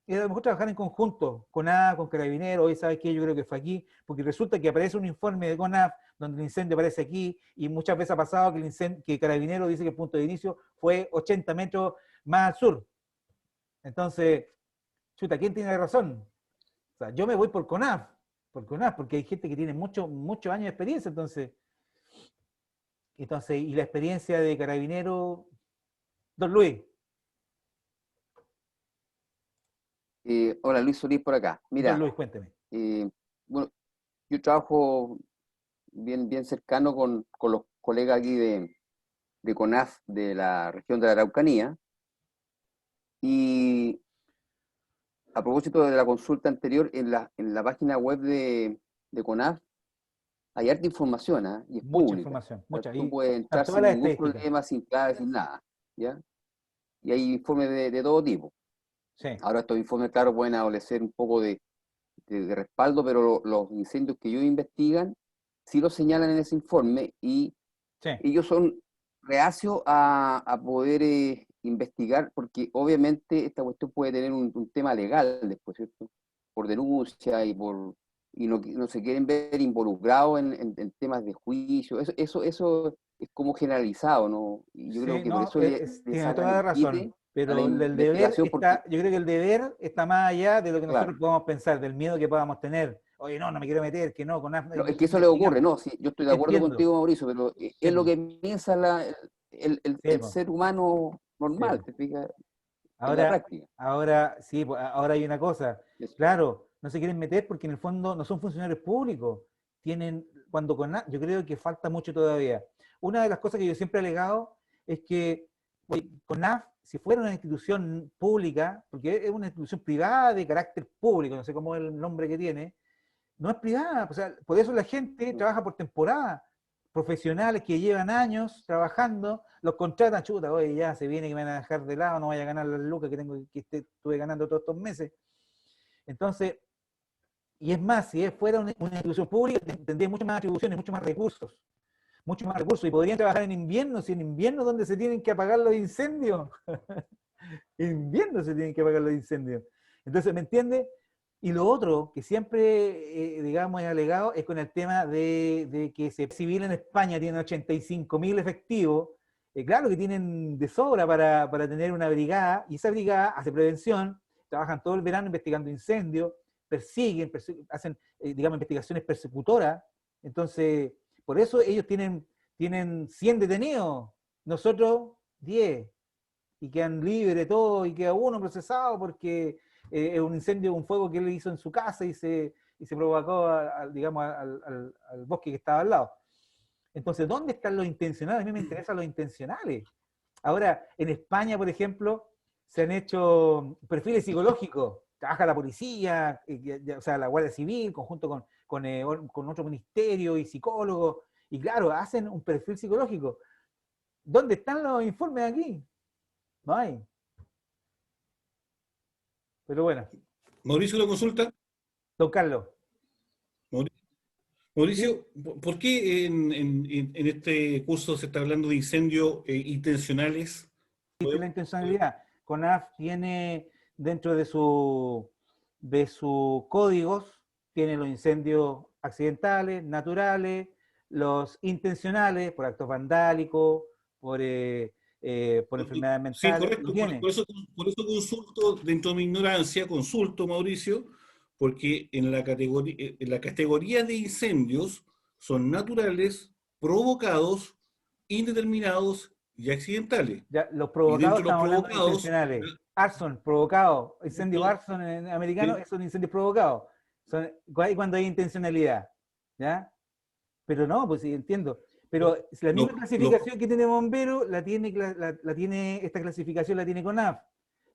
A lo mejor trabajar en conjunto, CONAF, con Carabineros, hoy ¿sabes qué? Yo creo que fue aquí, porque resulta que aparece un informe de CONAF donde el incendio aparece aquí, y muchas veces ha pasado que Carabineros dice que el punto de inicio fue 80 metros más al sur. Entonces, chuta, ¿quién tiene razón? O sea, yo me voy por CONAF, porque hay gente que tiene muchos años de experiencia, entonces, y la experiencia de Carabinero, don Luis. Hola, Luis Solís por acá. Mira, Don Luis, cuénteme. bueno, yo trabajo bien cercano con los colegas aquí de CONAF de la región de la Araucanía, y a propósito de la consulta anterior, en la página web de CONAF hay harta información, ¿eh? Y es Mucha pública. información, O sea, mucha. tú Y puedes entrar todas sin las ningún estadísticas. problema, sin clave, sin nada, ¿ya? Y hay informes de todo tipo. Sí. Ahora estos informes, claro, pueden adolecer un poco de respaldo, pero los incendios que ellos investigan sí los señalan en ese informe, y Sí. ellos son reacios a poder investigar, porque obviamente esta cuestión puede tener un tema legal después, ¿cierto? Por denuncia y no se quieren ver involucrados en temas de juicio. Eso es como generalizado, ¿no? Y yo creo Sí, que por no, eso le tiene sacan toda la el razón, quite a la pero el deber investigación, porque, está, yo creo que el deber está más allá de lo que nosotros claro, podemos pensar, del miedo que podamos tener. Oye, no me quiero meter, que no, no, es que eso le ocurre, ¿no? Sí, yo estoy de acuerdo Entiendo. contigo, Mauricio, pero es lo que piensa el ser humano normal, ¿te fijas? En la práctica. Ahora, sí, ahora hay una cosa. Eso. Claro, no se quieren meter porque en el fondo no son funcionarios públicos. Yo creo que falta mucho todavía. Una de las cosas que yo siempre he alegado es que CONAF, si fuera una institución pública, porque es una institución privada de carácter público, no sé cómo es el nombre que tiene, no es privada, o sea, por eso la gente trabaja por temporada. Profesionales que llevan años trabajando, los contratan, chuta, oye, ya se viene que me van a dejar de lado, no vaya a ganar las lucas estuve ganando todos estos meses. Entonces, y es más, si fuera una institución pública, tendría muchas más atribuciones, muchos más recursos, y podrían trabajar en invierno, si en invierno donde se tienen que apagar los incendios. En invierno se tienen que apagar los incendios. Entonces, ¿me entiende? Y lo otro que siempre, digamos, he alegado es con el tema de que civil en España tiene 85.000 efectivos. Claro que tienen de sobra para tener una brigada, y esa brigada hace prevención, trabajan todo el verano investigando incendios, persiguen, hacen, digamos, investigaciones persecutoras. Entonces, por eso ellos tienen 100 detenidos, nosotros 10, y quedan libres todos, y queda uno procesado porque es un incendio, un fuego que él hizo en su casa y se provocó, digamos, al bosque que estaba al lado. Entonces, ¿dónde están los intencionales? A mí me interesan los intencionales. Ahora, en España, por ejemplo, se han hecho perfiles psicológicos. Trabaja la policía, o sea, la Guardia Civil, conjunto con otro ministerio y psicólogos, y claro, hacen un perfil psicológico. ¿Dónde están los informes aquí? No hay. Pero bueno. Mauricio, ¿lo consulta? Don Carlos. Mauricio, ¿por qué en este curso se está hablando de incendios intencionales? La intencionalidad. CONAF tiene dentro de sus códigos, tiene los incendios accidentales, naturales, los intencionales, por actos vandálicos, por enfermedades Sí, mentales, correcto. lo tiene. Por eso consulto, dentro de mi ignorancia, consulto, Mauricio, porque en la categoría de incendios son naturales, provocados, indeterminados y accidentales. Ya, los Y dentro provocados, de los estamos hablando de provocados, intencionales. Arson, provocado. Incendio arson en americano, sí, son incendios provocados. Son cuando hay intencionalidad. ¿Ya? Pero no, pues sí, entiendo. Pero la misma clasificación que tiene Bombero, la tiene esta clasificación la tiene CONAF.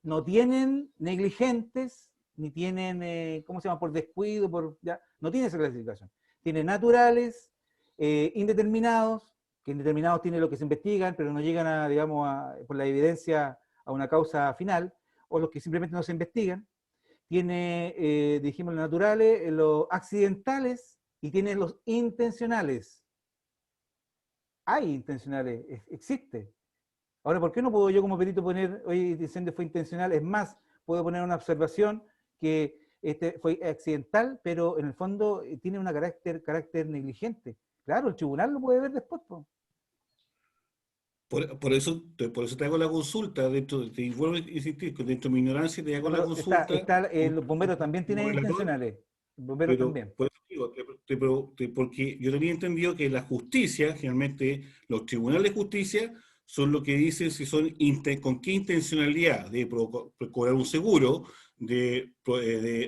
No tienen negligentes, ni tienen, ¿cómo se llama? Por descuido, ya, no tiene esa clasificación. Tiene naturales, indeterminados, que indeterminados tiene lo que se investigan, pero no llegan a, digamos, por la evidencia a una causa final, o los que simplemente no se investigan. Tiene, dijimos, los naturales, los accidentales, y tiene los intencionales. Hay intencionales, existe. Ahora, ¿por qué no puedo yo como perito poner, oye, el incendio fue intencional? Es más, puedo poner una observación que fue accidental, pero en el fondo tiene un carácter negligente. Claro, el tribunal lo puede ver después, po. Por eso te hago la consulta, te vuelvo a insistir, dentro de mi ignorancia te hago la consulta. Los bomberos también tienen intencionales. Los bomberos también. Por eso digo, porque yo tenía entendido que la justicia, generalmente los tribunales de justicia, son los que dicen si son con qué intencionalidad, de cobrar un seguro, de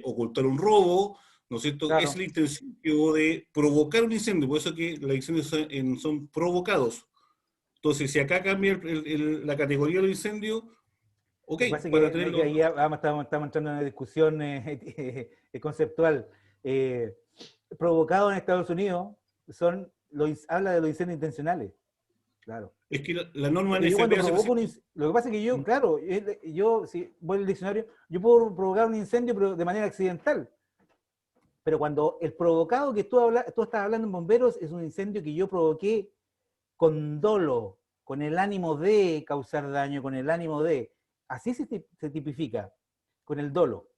ocultar un robo, ¿no es cierto? Claro. Es la intención que hubo de provocar un incendio, por eso que los incendios son provocados. Entonces, si acá cambia la categoría de los incendios, ok, para tenerlo. Ahí estamos entrando en una discusión conceptual. Provocado en Estados Unidos, habla de los incendios intencionales. Claro. Es que la norma en lo que pasa es que yo, claro, si voy al diccionario, yo puedo provocar un incendio pero de manera accidental. Pero cuando el provocado que tú estás hablando en bomberos es un incendio que yo provoqué con dolo, con el ánimo de causar daño, con el ánimo de... Así se tipifica, con el dolo.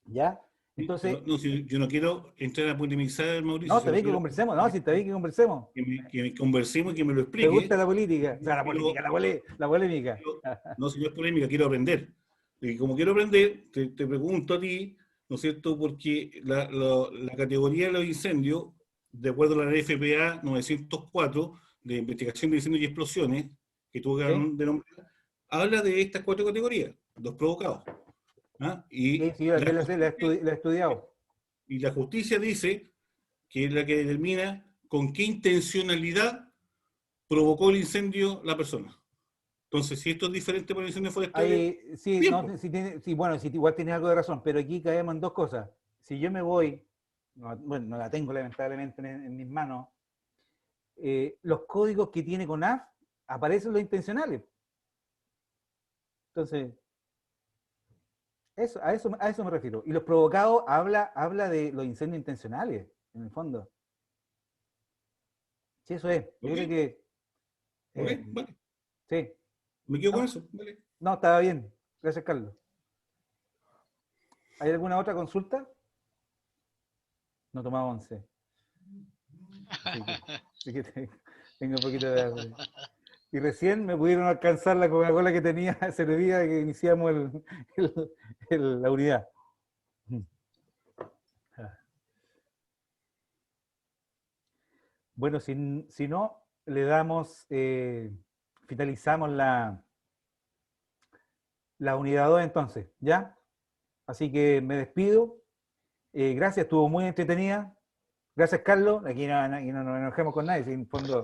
¿Ya? Entonces... yo no quiero entrar a polemizar, Mauricio. No, está bien que conversemos, está bien que conversemos. Que conversemos y que me lo explique. Me gusta la política, o sea, la polémica. No, si no es polémica, quiero aprender. Y como quiero aprender, te pregunto a ti, ¿no es cierto? Porque la categoría de los incendios, de acuerdo a la FPA 904, de investigación de incendios y explosiones, que tú acabas de nombrar, habla de estas 4 categorías, los provocados. ¿Ah? Y sí, la he estudiado. Y la justicia dice que es la que determina con qué intencionalidad provocó el incendio la persona. Entonces, si esto es diferente para el incendio forestal... igual tiene algo de razón, pero aquí caemos en 2 cosas. Si yo me voy, no la tengo lamentablemente en mis manos, los códigos que tiene CONAF aparecen los intencionales. Entonces, a eso me refiero. Y los provocados habla de los incendios intencionales, en el fondo. Sí, eso es. Yo creo que... vale. Sí. Me quedo con eso. Vale. No, estaba bien. Gracias, Carlos. ¿Hay alguna otra consulta? No tomaba 11. Así que tengo un poquito de hambre. Y recién me pudieron alcanzar la Coca-Cola que tenía servida que iniciamos la unidad. Bueno, si no, le damos, finalizamos la unidad 2 entonces, ¿ya? Así que me despido. Gracias, estuvo muy entretenida. Gracias, Carlos. Aquí no nos enojemos con nadie, en fondo...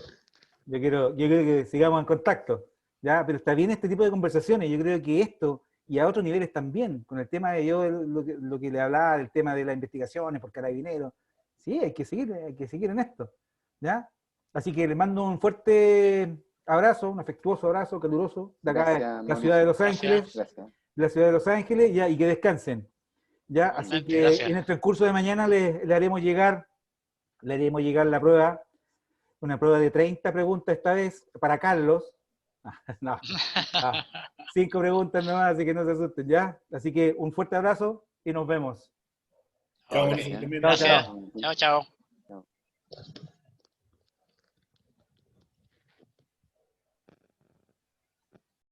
Yo quiero que sigamos en contacto, ¿ya? Pero está bien este tipo de conversaciones. Yo creo que esto, y a otros niveles también, con el tema de lo que le hablaba, del tema de las investigaciones por Carabineros, sí, hay que seguir en esto, ¿ya? Así que les mando un fuerte abrazo, un afectuoso abrazo, caluroso, de acá, de la ciudad de Los Ángeles, ¿ya? Y que descansen, ¿ya? Así que en el transcurso de mañana le haremos llegar le haremos llegar la prueba, una prueba de 30 preguntas esta vez, para Carlos. No, 5 preguntas nomás, así que no se asusten, ¿ya? Así que un fuerte abrazo y nos vemos. Chao, Gracias. Mauricio, también. Chao, Gracias. chao. Chao, chao. Chao.